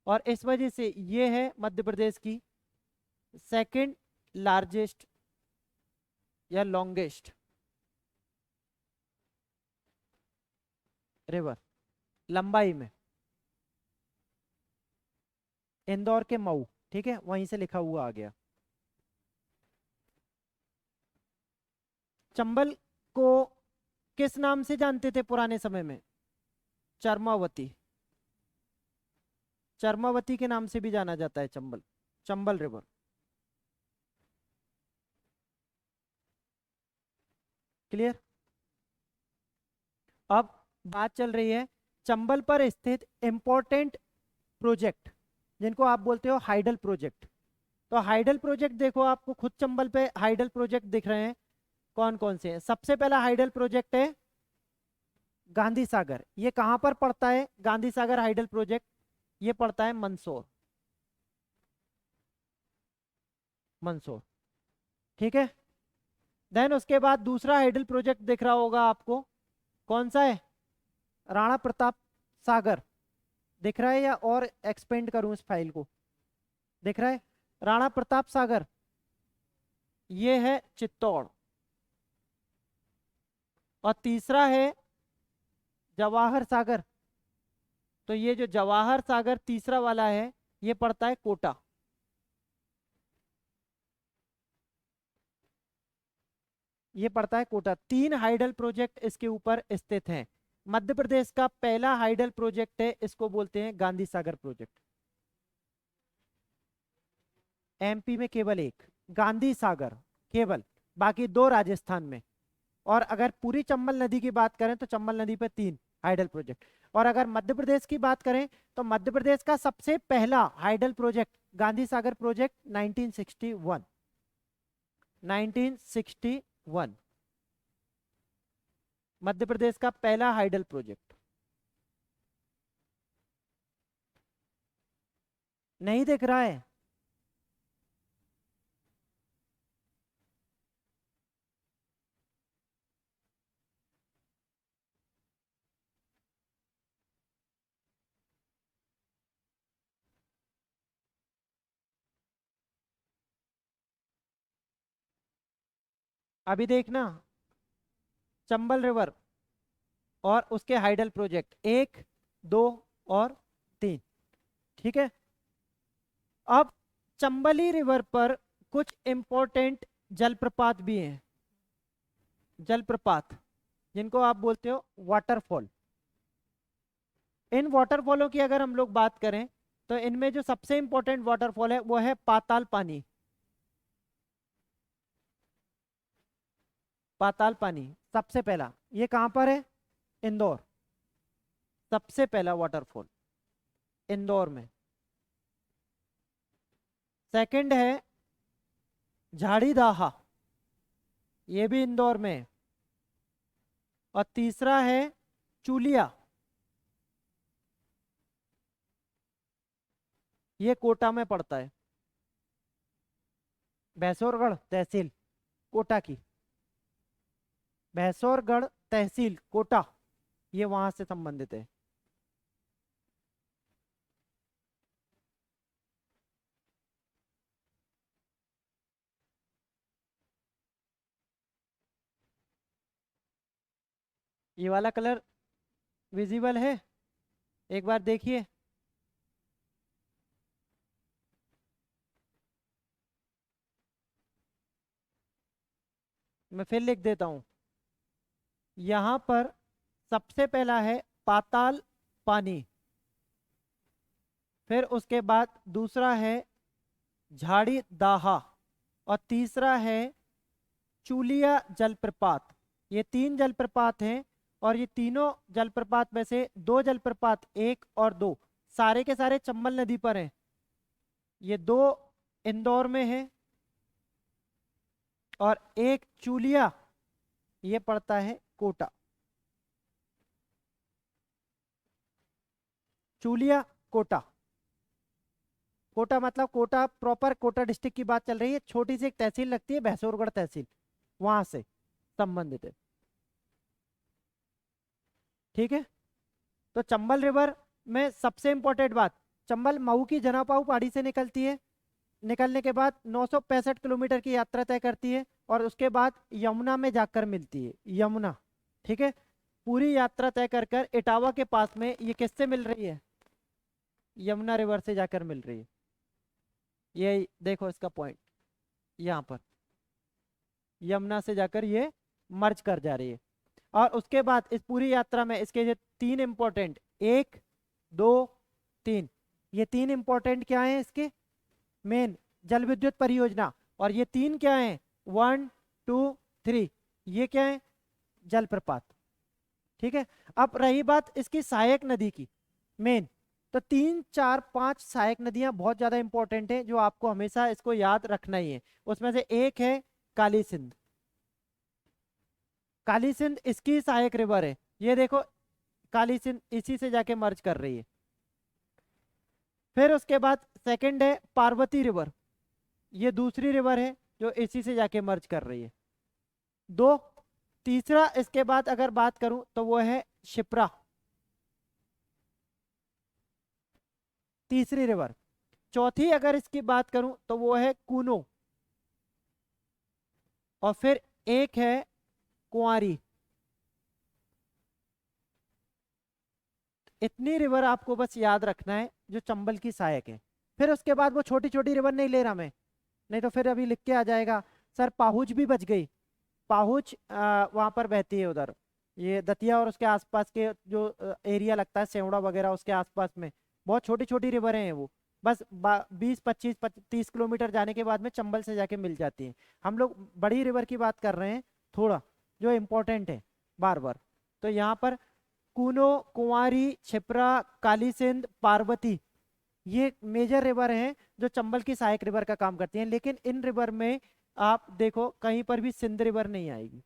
A: और इस वजह से ये है मध्य प्रदेश की सेकंड लार्जेस्ट या लॉन्गेस्ट रिवर लंबाई में। इंदौर के मऊ, ठीक है, वहीं से लिखा हुआ आ गया। चंबल को किस नाम से जानते थे पुराने समय में, चरमावती, चरमावती के नाम से भी जाना जाता है चंबल, चंबल रिवर। क्लियर। अब बात चल रही है चंबल पर स्थित इंपॉर्टेंट प्रोजेक्ट, जिनको आप बोलते हो हाइडल प्रोजेक्ट। तो हाइडल प्रोजेक्ट देखो, आपको खुद चंबल पे हाइडल प्रोजेक्ट दिख रहे हैं, कौन कौन से हैं। सबसे पहला हाइडल प्रोजेक्ट है गांधी सागर। ये कहां पर पड़ता है गांधी सागर हाइडल प्रोजेक्ट, ये पड़ता है मंदसौर, मंदसौर, ठीक है। देन उसके बाद दूसरा हाइडल प्रोजेक्ट दिख रहा होगा आपको, कौन सा है, राणा प्रताप सागर दिख रहा है, या और एक्सपेंड करूं इस फाइल को? दिख रहा है राणा प्रताप सागर, ये है चित्तौड़। और तीसरा है जवाहर सागर, तो ये जो जवाहर सागर तीसरा वाला है ये पड़ता है कोटा। ये पड़ता है कोटा। 3 हाइडल प्रोजेक्ट इसके ऊपर स्थित हैं। मध्य प्रदेश का पहला हाइडल प्रोजेक्ट है, इसको बोलते हैं गांधी सागर प्रोजेक्ट। एमपी में केवल एक गांधी सागर, केवल, बाकी 2 राजस्थान में। और अगर पूरी चंबल नदी की बात करें तो चंबल नदी पर 3 हाइडल प्रोजेक्ट। और अगर मध्य प्रदेश की बात करें तो मध्य प्रदेश का सबसे पहला hydel project Gandhi Sagar project 1961। 1961 Madhya Pradesh का पहला हाइडल प्रोजेक्ट। नहीं दिख रहा है? अभी देखना, चंबल रिवर और उसके हाइडल प्रोजेक्ट 1, 2 और 3। ठीक है। अब चंबली रिवर पर कुछ इंपॉर्टेंट जलप्रपात भी हैं। जलप्रपात जिनको आप बोलते हो वाटरफॉल। इन वाटरफॉलों की अगर हम लोग बात करें तो इनमें जो सबसे इंपॉर्टेंट वाटरफॉल है वो है पाताल पानी। पाताल पानी सबसे पहला, ये कहां पर है? इंदौर। सबसे पहला वाटरफॉल इंदौर में। सेकंड है झाड़ी दाहा, ये भी इंदौर में है। और तीसरा है चूलिया, ये कोटा में पड़ता है। भैंसोरगढ़ तहसील कोटा की, भैंसोरगढ़ तहसील कोटा, ये वहां से संबंधित है। ये वाला कलर विजिबल है? एक बार देखिए। मैं फिर लिख देता हूं। यहां पर सबसे पहला है पाताल पानी, फिर उसके बाद दूसरा है झाड़ी दाहा, और तीसरा है चूलिया जलप्रपात। ये 3 जलप्रपात हैं। और ये तीनों जलप्रपात में से 2 जलप्रपात, 1 और 2, सारे के सारे चंबल नदी पर हैं। ये 2 इंदौर में है और एक चूलिया, ये पड़ता है कोटा। चूलिया कोटा, कोटा मतलब कोटा प्रॉपर कोटा डिस्ट्रिक्ट की बात चल रही है। छोटी सी एक तहसील लगती है भैंसोरगढ़ तहसील, वहां से संबंधित है। ठीक है। तो चंबल रिवर में सबसे इंपॉर्टेंट बात, चंबल मऊ की जनापाऊ पहाड़ी से निकलती है। निकलने के बाद 965 किलोमीटर की यात्रा तय करती है और उसके बाद यमुना में जाकर मिलती है, यमुना। ठीक है। पूरी यात्रा तय कर कर इटावा के पास में ये किससे मिल रही है? यमुना रिवर से जाकर मिल रही है। ये देखो इसका पॉइंट, यहाँ पर यमुना से जाकर ये मर्ज कर जा रही है। और उसके बाद इस पूरी यात्रा में इसके जो 3 इंपॉर्टेंट, 1, 2, 3, ये 3 इंपॉर्टेंट क्या हैं इसके? मेन जल विद्युत परियोजना। और ये 3 क्या हैं? 1, 2, 3, ये क्या है? जलप्रपात। ठीक है। अब रही बात इसकी सहायक नदी की, मेन, तो 3, 4, 5 सहायक नदियां बहुत ज्यादा इंपॉर्टेंट है, जो आपको हमेशा इसको याद रखना ही है। उसमें से एक है काली सिंध। काली सिंध इसकी सहायक रिवर है। ये देखो, काली सिंध इसी से जाके मर्ज कर रही है। फिर उसके बाद सेकंड है पार्वती रिवर, ये दूसरी रिवर है जो इसी से जाके मर्ज कर रही है। 2, तीसरा इसके बाद अगर बात करूं तो वो है शिप्रा। तीसरी रिवर। चौथी अगर इसकी बात करूं तो वो है कूनो, और फिर एक है कुंवारी। इतनी रिवर आपको बस याद रखना है जो चंबल की सहायक है। फिर उसके बाद वो छोटी छोटी रिवर नहीं ले रहा मैं, नहीं तो फिर अभी लिख के आ जाएगा सर। पाहुज भी बच गई। पाहुज वहां पर बहती है उधर, ये दतिया और उसके आसपास के जो एरिया लगता है सेवड़ा वगैरह उसके आसपास में, बहुत छोटी छोटी रिवरें हैं वो। बस 20 25 30 किलोमीटर जाने के बाद में चंबल से जाके मिल जाती है। हम लोग बड़ी रिवर की बात कर रहे हैं थोड़ा, जो इम्पोर्टेंट है बार बार। तो यहाँ पर कूनो, कुंवारी, छिप्रा, काली सिंध, पार्वती, ये मेजर रिवर हैं जो चंबल की सहायक रिवर का काम करती हैं। लेकिन इन रिवर में आप देखो कहीं पर भी सिंध रिवर नहीं आएगी।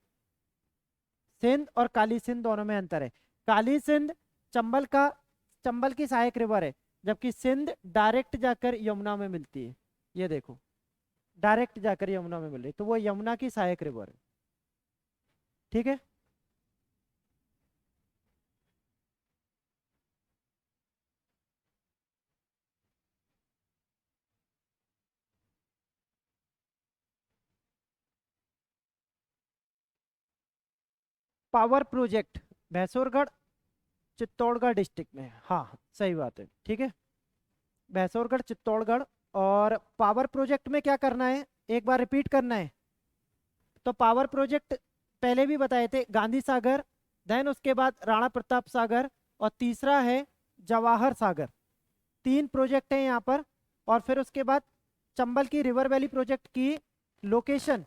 A: सिंध और काली सिंध दोनों में अंतर है। काली सिंध चंबल का, चंबल की सहायक रिवर है, जबकि सिंध डायरेक्ट जाकर यमुना में मिलती है। ये देखो डायरेक्ट जाकर यमुना में मिल रही, तो वो यमुना की सहायक रिवर है। ठीक है। पावर प्रोजेक्ट भैंसुरगढ़ चित्तौड़गढ़ डिस्ट्रिक्ट में है। हाँ सही बात है, ठीक है। भैंसुरगढ़ चित्तौड़गढ़। और पावर प्रोजेक्ट में क्या करना है, एक बार रिपीट करना है। तो पावर प्रोजेक्ट पहले भी बताए थे, गांधी सागर, देन उसके बाद राणा प्रताप सागर, और तीसरा है जवाहर सागर। तीन प्रोजेक्ट हैं यहाँ पर। और फिर उसके बाद चंबल की रिवर वैली प्रोजेक्ट की लोकेशन,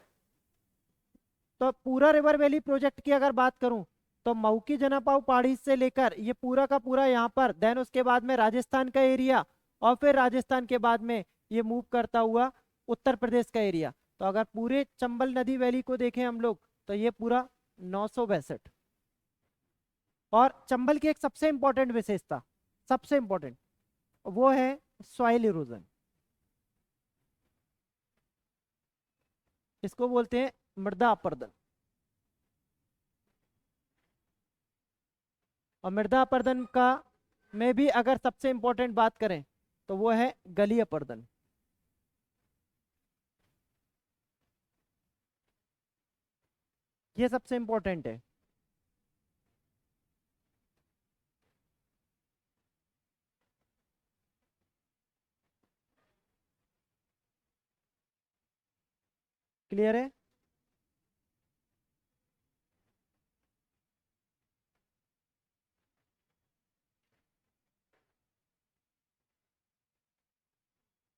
A: तो पूरा रिवर वैली प्रोजेक्ट की अगर बात करूं तो मऊ की जनापाव पहाड़ी से लेकर ये पूरा का पूरा यहाँ पर, देन उसके बाद में राजस्थान का एरिया, और फिर राजस्थान के बाद में ये मूव करता हुआ उत्तर प्रदेश का एरिया। तो अगर पूरे चंबल नदी वैली को देखें हम लोग तो ये पूरा 962। और चंबल की एक सबसे इंपॉर्टेंट विशेषता, सबसे इंपॉर्टेंट, वो है सॉइल इरोजन। इसको बोलते हैं मृदा अपरदन। और मृदा अपरदन का में भी अगर सबसे इंपॉर्टेंट बात करें तो वो है गली अपरदन। ये सबसे इंपॉर्टेंट है। क्लियर है।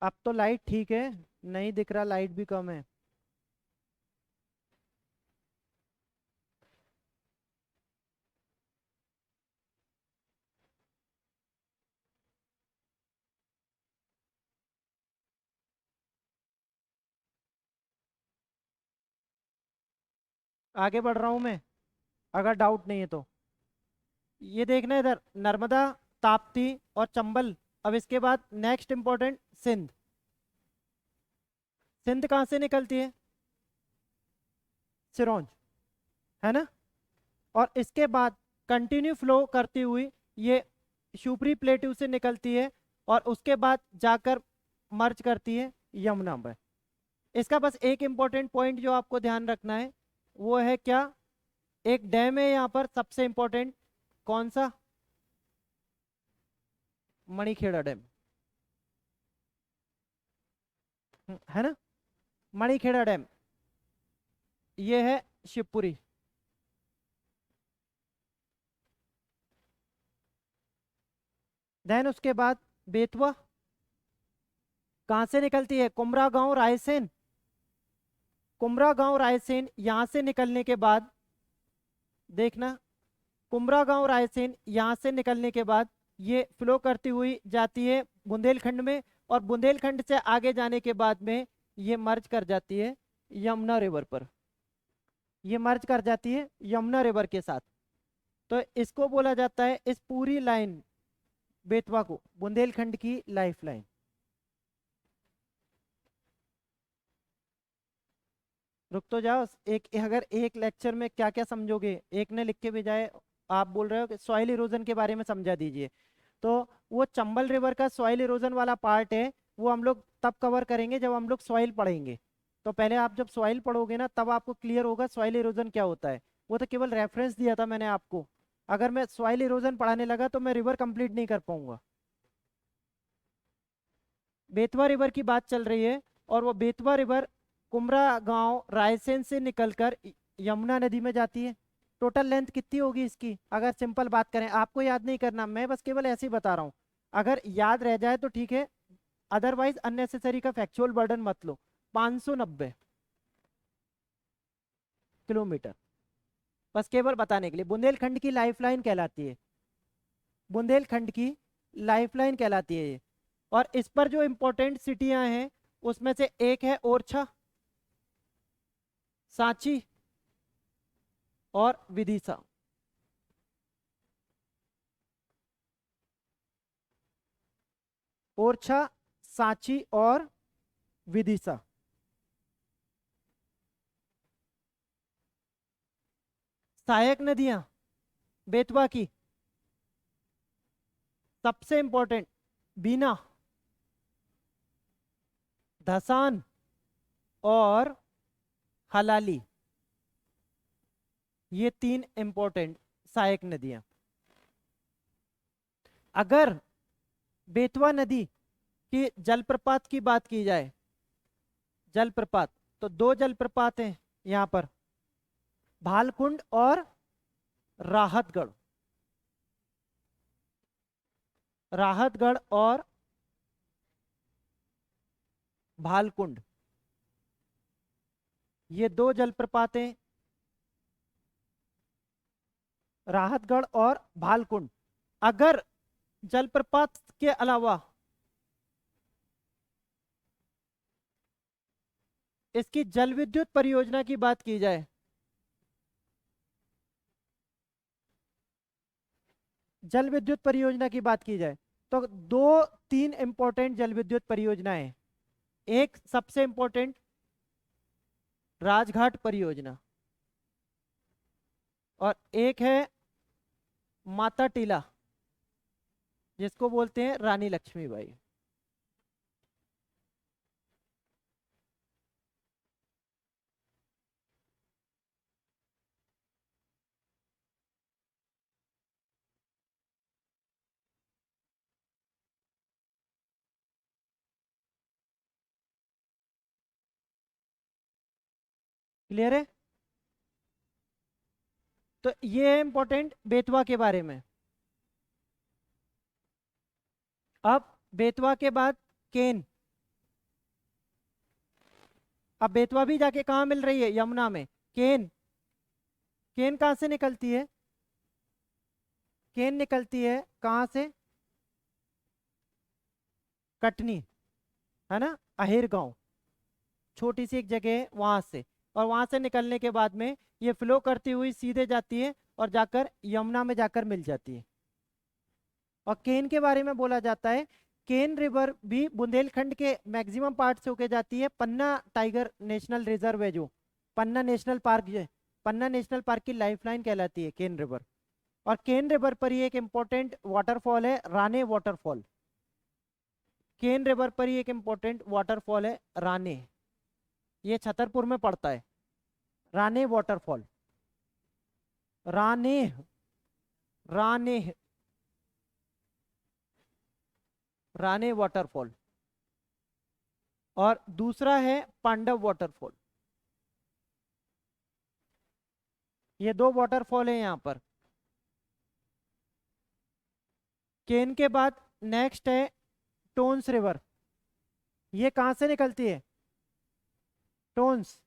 A: अब तो लाइट ठीक है, नहीं दिख रहा, लाइट भी कम है। आगे बढ़ रहा हूं मैं, अगर डाउट नहीं है तो। ये देखना इधर, नर्मदा, ताप्ती और चंबल। अब इसके बाद नेक्स्ट इंपॉर्टेंट सिंध। सिंध कहाँ से निकलती है, सिरोंज, है ना। और इसके बाद कंटिन्यू फ्लो करती हुई ये शिवपुरी प्लेट्यू से निकलती है, और उसके बाद जाकर मर्ज करती है यमुना में। इसका बस एक इंपॉर्टेंट पॉइंट जो आपको ध्यान रखना है वो है क्या, एक डैम है यहाँ पर सबसे इंपॉर्टेंट, कौन सा, मणिखेड़ा डैम, है ना। मणिखेड़ा डैम ये है शिवपुरी। देन उसके बाद बेतवा, कहाँ से निकलती है, कुमरा गांव रायसेन। कुमरा गांव रायसेन यहाँ से निकलने के बाद देखना, कुमरा गांव रायसेन यहाँ से निकलने के बाद ये फ्लो करती हुई जाती है बुंदेलखंड में, और बुंदेलखंड से आगे जाने के बाद में ये मर्ज कर जाती है यमुना रिवर पर। ये मर्ज कर जाती है यमुना रिवर के साथ। तो इसको बोला जाता है, इस पूरी लाइन बेतवा को, बुंदेलखंड की लाइफ लाइन। रुक तो जाओ, एक अगर एक लेक्चर में क्या क्या समझोगे, एक ने लिख के भेजा है, आप बोल रहे हो कि सॉइल इरोजन के बारे में समझा दीजिए। तो वो चंबल रिवर का सॉइल इरोजन वाला पार्ट है, वो हम लोग तब कवर करेंगे जब हम लोग सॉइल पढ़ेंगे। तो पहले आप जब सॉइल पढ़ोगे ना तब आपको क्लियर होगा सॉइल इरोजन क्या होता है। वो तो केवल रेफरेंस दिया था मैंने आपको। अगर मैं सॉइल इरोजन पढ़ाने लगा तो मैं रिवर कंप्लीट नहीं कर पाऊंगा। बेतवा रिवर की बात चल रही है, और वो बेतवा रिवर कुमरा गांव रायसेन से निकलकर यमुना नदी में जाती है। टोटल लेंथ कितनी होगी इसकी, अगर सिंपल बात करें, आपको याद नहीं करना, मैं बस केवल ऐसे ही बता रहा हूँ। अगर याद रह जाए तो ठीक है, अदरवाइज अननेसेसरी का फैक्चुअल बर्डन मत लो। 590 किलोमीटर, बस केवल बताने के लिए। बुंदेलखंड की लाइफलाइन कहलाती है, बुंदेलखंड की लाइफलाइन कहलाती है ये। और इस पर जो इंपॉर्टेंट सिटियां हैं उसमें से एक है ओरछा, सांची और विदिशा। ओरछा, सांची और विदिशा। सहायक नदियां बेतवा की सबसे इंपॉर्टेंट बीना, धसान और हलाली, ये 3 इंपॉर्टेंट सहायक नदियां। अगर बेतवा नदी की जलप्रपात की बात की जाए, जलप्रपात, तो 2 जलप्रपात हैं यहां पर, भालकुंड और राहतगढ़। राहतगढ़ और भालकुंड, ये 2 जलप्रपातें, राहतगढ़ और भालकुंड। अगर जलप्रपात के अलावा इसकी जल विद्युत परियोजना की बात की जाए, जल विद्युत परियोजना की बात की जाए, तो 2-3 इंपॉर्टेंट जल विद्युत परियोजनाएं। एक सबसे इंपॉर्टेंट राजघाट परियोजना, और एक है माता टीला, जिसको बोलते हैं रानी लक्ष्मीबाई। क्लियर है? तो ये है इंपॉर्टेंट बेतवा के बारे में। अब बेतवा के बाद केन। अब बेतवा भी जाके कहाँ मिल रही है, यमुना में। केन, केन कहाँ से निकलती है, केन निकलती है कहाँ से, कटनी, है ना, अहिर गांव, छोटी सी एक जगह है वहां से। और वहां से निकलने के बाद में ये फ्लो करती हुई सीधे जाती है और जाकर यमुना में जाकर मिल जाती है। और केन के बारे में बोला जाता है, केन रिवर भी बुंदेलखंड के मैक्सिमम पार्ट से होके जाती है। पन्ना टाइगर नेशनल रिजर्व है जो, पन्ना नेशनल पार्क जो है, पन्ना नेशनल पार्क की लाइफलाइन कहलाती है केन रिवर। और केन रिवर पर ही एक इम्पोर्टेंट वाटरफॉल है, राने वाटरफॉल। केन रिवर पर ही एक इम्पोर्टेंट वाटरफॉल है, राने, ये छतरपुर में पड़ता है। राने वाटरफॉल, राने, राने, राने वाटरफॉल। और दूसरा है पांडव वाटरफॉल। ये 2 वाटरफॉल है यहाँ पर। केन के बाद नेक्स्ट है टोन्स रिवर। ये कहाँ से निकलती है, टोन्स,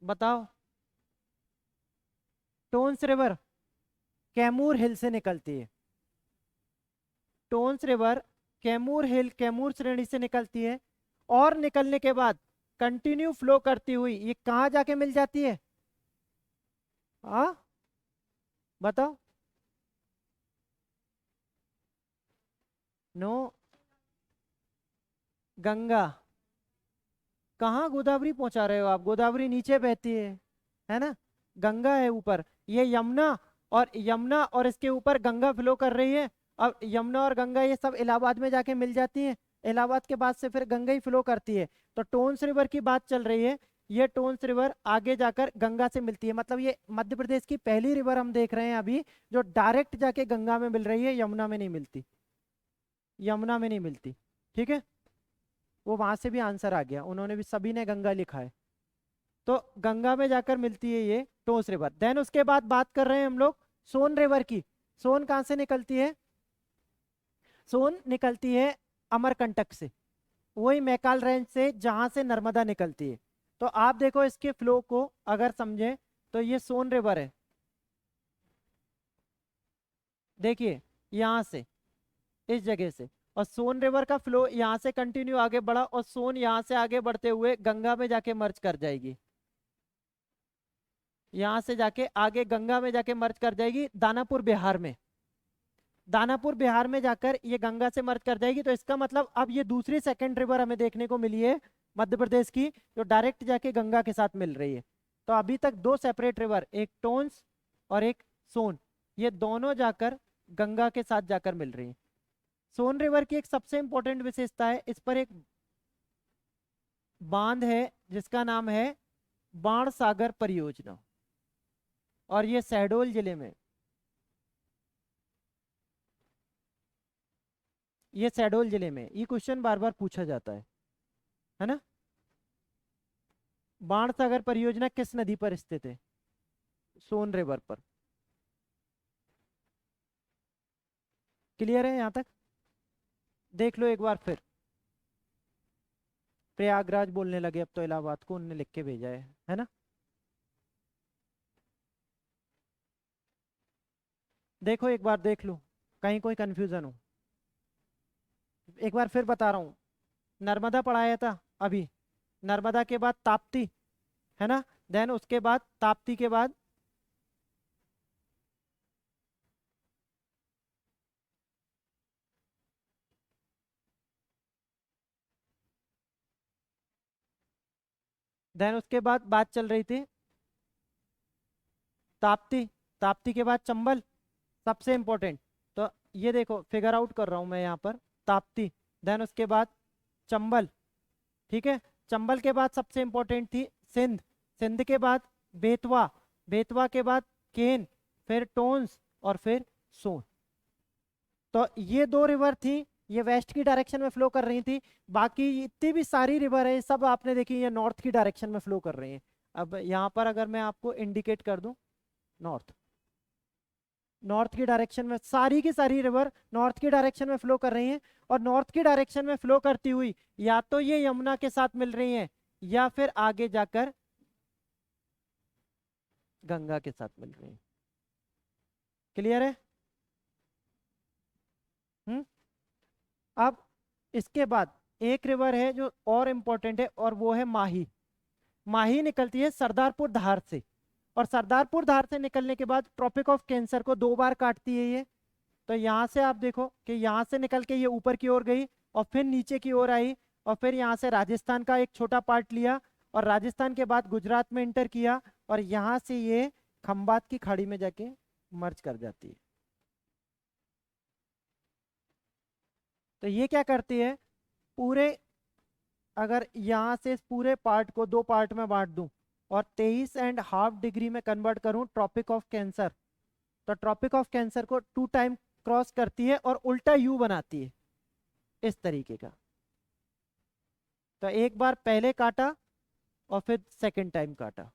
A: बताओ। टोन्स रिवर कैमूर हिल से निकलती है। टोन्स रिवर कैमूर हिल, कैमूर श्रेणी से निकलती है। और निकलने के बाद कंटिन्यू फ्लो करती हुई ये कहाँ जाके मिल जाती है, हाँ बताओ। नो, गंगा। कहाँ गोदावरी पहुंचा रहे हो आप, गोदावरी नीचे बहती है ना, गंगा है ऊपर। ये यमुना, और यमुना और इसके ऊपर गंगा फ्लो कर रही है। अब यमुना और गंगा ये सब इलाहाबाद में जाके मिल जाती है, इलाहाबाद के बाद से फिर गंगा ही फ्लो करती है। तो टोन्स रिवर की बात चल रही है, ये टोन्स रिवर आगे जाकर गंगा से मिलती है, मतलब ये मध्य प्रदेश की पहली रिवर हम देख रहे हैं अभी जो डायरेक्ट जाके गंगा में मिल रही है, यमुना में नहीं मिलती, यमुना में नहीं मिलती। ठीक है, वो वहां से भी आंसर आ गया, उन्होंने भी सभी ने गंगा लिखा है। तो गंगा में जाकर मिलती है ये टोंस रिवर। देन उसके बाद बात कर रहे हैं हम लोग सोन रिवर की। सोन कहाँ से निकलती है? सोन निकलती है अमरकंटक से, वही मैकाल रेंज से जहां से नर्मदा निकलती है। तो आप देखो इसके फ्लो को अगर समझे तो ये सोन रिवर है, देखिए यहाँ से, इस जगह से, और सोन रिवर का फ्लो यहाँ से कंटिन्यू आगे बढ़ा और सोन यहाँ से आगे बढ़ते हुए गंगा में जाके मर्ज कर जाएगी, यहाँ से जाके आगे गंगा में जाके मर्ज कर जाएगी दानापुर बिहार में, दानापुर बिहार में जाकर ये गंगा से मर्ज कर जाएगी। तो इसका मतलब अब ये दूसरी सेकंड रिवर हमें देखने को मिली है मध्य प्रदेश की, जो डायरेक्ट जाके गंगा के साथ मिल रही है। तो अभी तक दो सेपरेट रिवर, एक टोन्स और एक सोन, ये दोनों जाकर गंगा के साथ जाकर मिल रही है। सोन रिवर की एक सबसे इंपॉर्टेंट विशेषता है, इस पर एक बांध है जिसका नाम है बाणसागर परियोजना, और ये शहडोल जिले में, ये शहडोल जिले में, ये क्वेश्चन बार बार पूछा जाता है ना। बाणसागर परियोजना किस नदी पर स्थित है? सोन रिवर पर। क्लियर है यहाँ तक? देख लो एक बार फिर, प्रयागराज बोलने लगे अब तो इलाहाबाद को, उनने लिख के भेजा है ना। देखो एक बार देख लो, कहीं कोई कंफ्यूजन हो। एक बार फिर बता रहा हूँ, नर्मदा पढ़ाया था अभी, नर्मदा के बाद ताप्ती, है ना, देन उसके बाद ताप्ती के बाद देन उसके बाद बात चल रही थी ताप्ती, ताप्ती के बाद चंबल, सबसे इंपॉर्टेंट। तो ये देखो फिगर आउट कर रहा हूं मैं यहाँ पर, ताप्ती, देन उसके बाद चंबल। ठीक है, चंबल के बाद सबसे इंपॉर्टेंट थी सिंध, सिंध के बाद बेतवा, बेतवा के बाद केन, फिर टोन्स और फिर सोन। तो ये दो रिवर थी, ये वेस्ट की डायरेक्शन में फ्लो कर रही थी। बाकी इतनी भी सारी रिवर है सब आपने देखी ये नॉर्थ की डायरेक्शन में फ्लो कर रही हैं। अब यहाँ पर अगर मैं आपको इंडिकेट कर दूं, नॉर्थ, नॉर्थ की डायरेक्शन में सारी की सारी रिवर नॉर्थ की डायरेक्शन में फ्लो कर रही हैं। और नॉर्थ की डायरेक्शन में फ्लो करती हुई या तो ये यमुना के साथ मिल रही हैं या फिर आगे जाकर गंगा के साथ मिल रही हैं। क्लियर है? हम्म। अब इसके बाद एक रिवर है जो और इम्पोर्टेंट है और वो है माही। माही निकलती है सरदारपुर धार से, और सरदारपुर धार से निकलने के बाद ट्रॉपिक ऑफ कैंसर को दो बार काटती है ये। तो यहाँ से आप देखो कि यहाँ से निकल के ये ऊपर की ओर गई और फिर नीचे की ओर आई, और फिर यहाँ से राजस्थान का एक छोटा पार्ट लिया और राजस्थान के बाद गुजरात में इंटर किया, और यहाँ से ये खंबात की खाड़ी में जाके मर्ज कर जाती है। तो ये क्या करती है, पूरे, अगर यहाँ से इस पूरे पार्ट को दो पार्ट में बांट दूं और 23.5 डिग्री में कन्वर्ट करूं ट्रॉपिक ऑफ कैंसर, तो ट्रॉपिक ऑफ कैंसर को 2 टाइम क्रॉस करती है और उल्टा यू बनाती है, इस तरीके का। तो एक बार पहले काटा और फिर सेकंड टाइम काटा,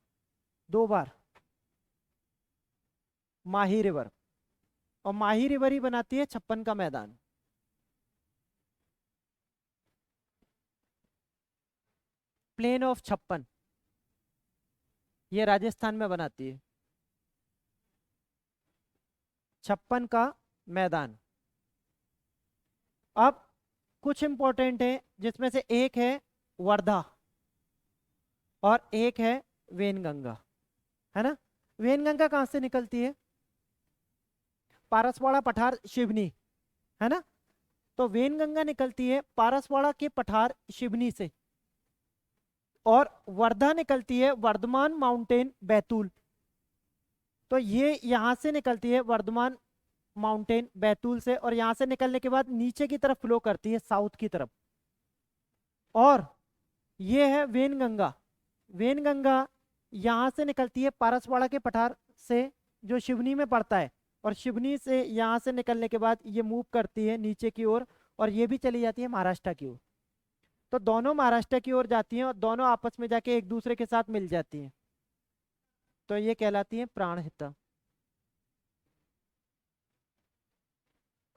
A: दो बार माही रिवर, और माही रिवर ही बनाती है 56 का मैदान। प्लेन ऑफ 56 ये राजस्थान में बनाती है, 56 का मैदान। अब कुछ इंपॉर्टेंट है जिसमें से एक है वर्धा और एक है वेनगंगा, है ना। वेनगंगा कहाँ से निकलती है? पारसवाड़ा पठार शिवनी, है ना। तो वेनगंगा निकलती है पारसवाड़ा के पठार शिवनी से, और वर्धा निकलती है वर्धमान माउंटेन बैतूल। तो ये यहां से निकलती है वर्धमान माउंटेन बैतूल से, और यहाँ से निकलने के बाद नीचे की तरफ फ्लो करती है साउथ की तरफ। और ये है वेनगंगा। वेनगंगा यहाँ से निकलती है पारसवाड़ा के पठार से, जो शिवनी में पड़ता है, और शिवनी से यहाँ से निकलने के बाद ये मूव करती है नीचे की ओर, और ये भी चली जाती है महाराष्ट्र की ओर। तो दोनों महाराष्ट्र की ओर जाती हैं और दोनों आपस में जाके एक दूसरे के साथ मिल जाती हैं। तो ये कहलाती है प्राणहिता।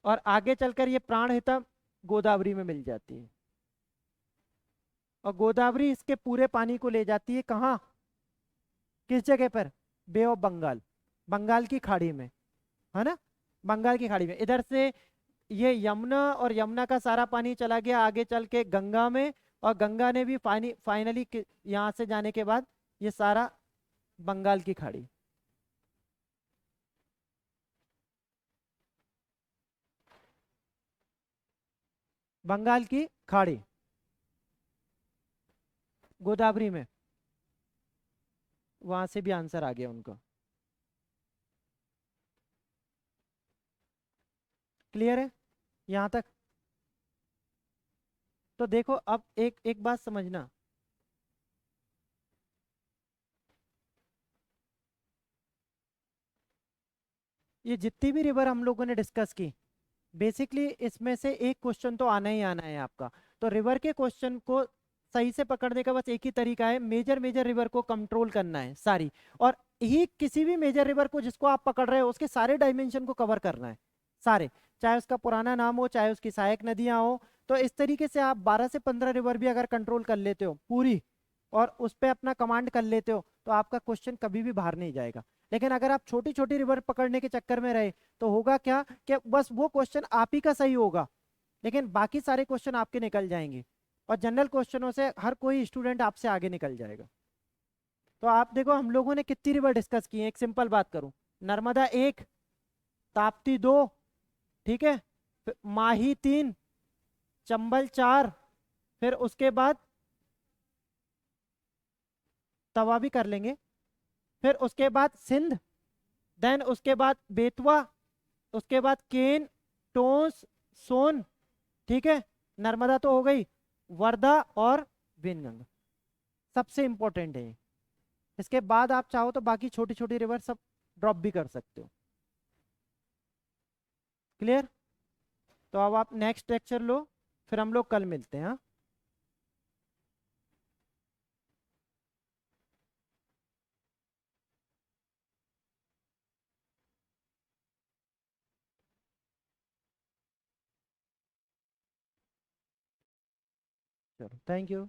A: और आगे चलकर ये प्राणहिता गोदावरी में मिल जाती है, और गोदावरी इसके पूरे पानी को ले जाती है कहाँ, किस जगह पर, बे ऑफ बंगाल, बंगाल की खाड़ी में, है ना, बंगाल की खाड़ी में। इधर से ये यमुना, और यमुना का सारा पानी चला गया आगे चल के गंगा में, और गंगा ने भी फाइनली यहाँ से जाने के बाद ये सारा बंगाल की खाड़ी। बंगाल की खाड़ी गोदावरी में, वहां से भी आंसर आ गया उनका। क्लियर है यहाँ तक? तो देखो अब एक एक बात समझना, ये जितनी भी रिवर हम लोगों ने डिस्कस की, बेसिकली इसमें से एक क्वेश्चन तो आना ही आना है आपका। तो रिवर के क्वेश्चन को सही से पकड़ने का बस एक ही तरीका है, मेजर मेजर रिवर को कंट्रोल करना है सारी, और ही किसी भी मेजर रिवर को जिसको आप पकड़ रहे हो उसके सारे डायमेंशन को कवर करना है, सारे, चाहे उसका पुराना नाम हो, चाहे उसकी सहायक नदियां हो। तो इस तरीके से आप 12 से 15 रिवर भी अगर कंट्रोल कर लेते हो पूरी, और उस पर अपना कमांड कर लेते हो, तो आपका क्वेश्चन कभी भी बाहर नहीं जाएगा। लेकिन अगर आप छोटी छोटी रिवर पकड़ने के चक्कर में रहे, तो होगा क्या कि बस वो क्वेश्चन आप ही का सही होगा, लेकिन बाकी सारे क्वेश्चन आपके निकल जाएंगे, और जनरल क्वेश्चनों से हर कोई स्टूडेंट आपसे आगे निकल जाएगा। तो आप देखो हम लोगों ने कितनी रिवर डिस्कस की है, एक सिंपल बात करूं, नर्मदा एक, ताप्ती दो, ठीक है, फिर माही तीन, चंबल चार, फिर उसके बाद तवा भी कर लेंगे, फिर उसके बाद सिंध, देन उसके बाद बेतवा, उसके बाद केन, टोंस, सोन, ठीक है, नर्मदा तो हो गई, वर्धा और वेनगंगा सबसे इंपॉर्टेंट है ये। इसके बाद आप चाहो तो बाकी छोटी छोटी रिवर सब ड्रॉप भी कर सकते हो। क्लियर? तो अब आप नेक्स्ट लेक्चर लो, फिर हम लोग कल मिलते हैं, हाँ। चलो, थैंक यू।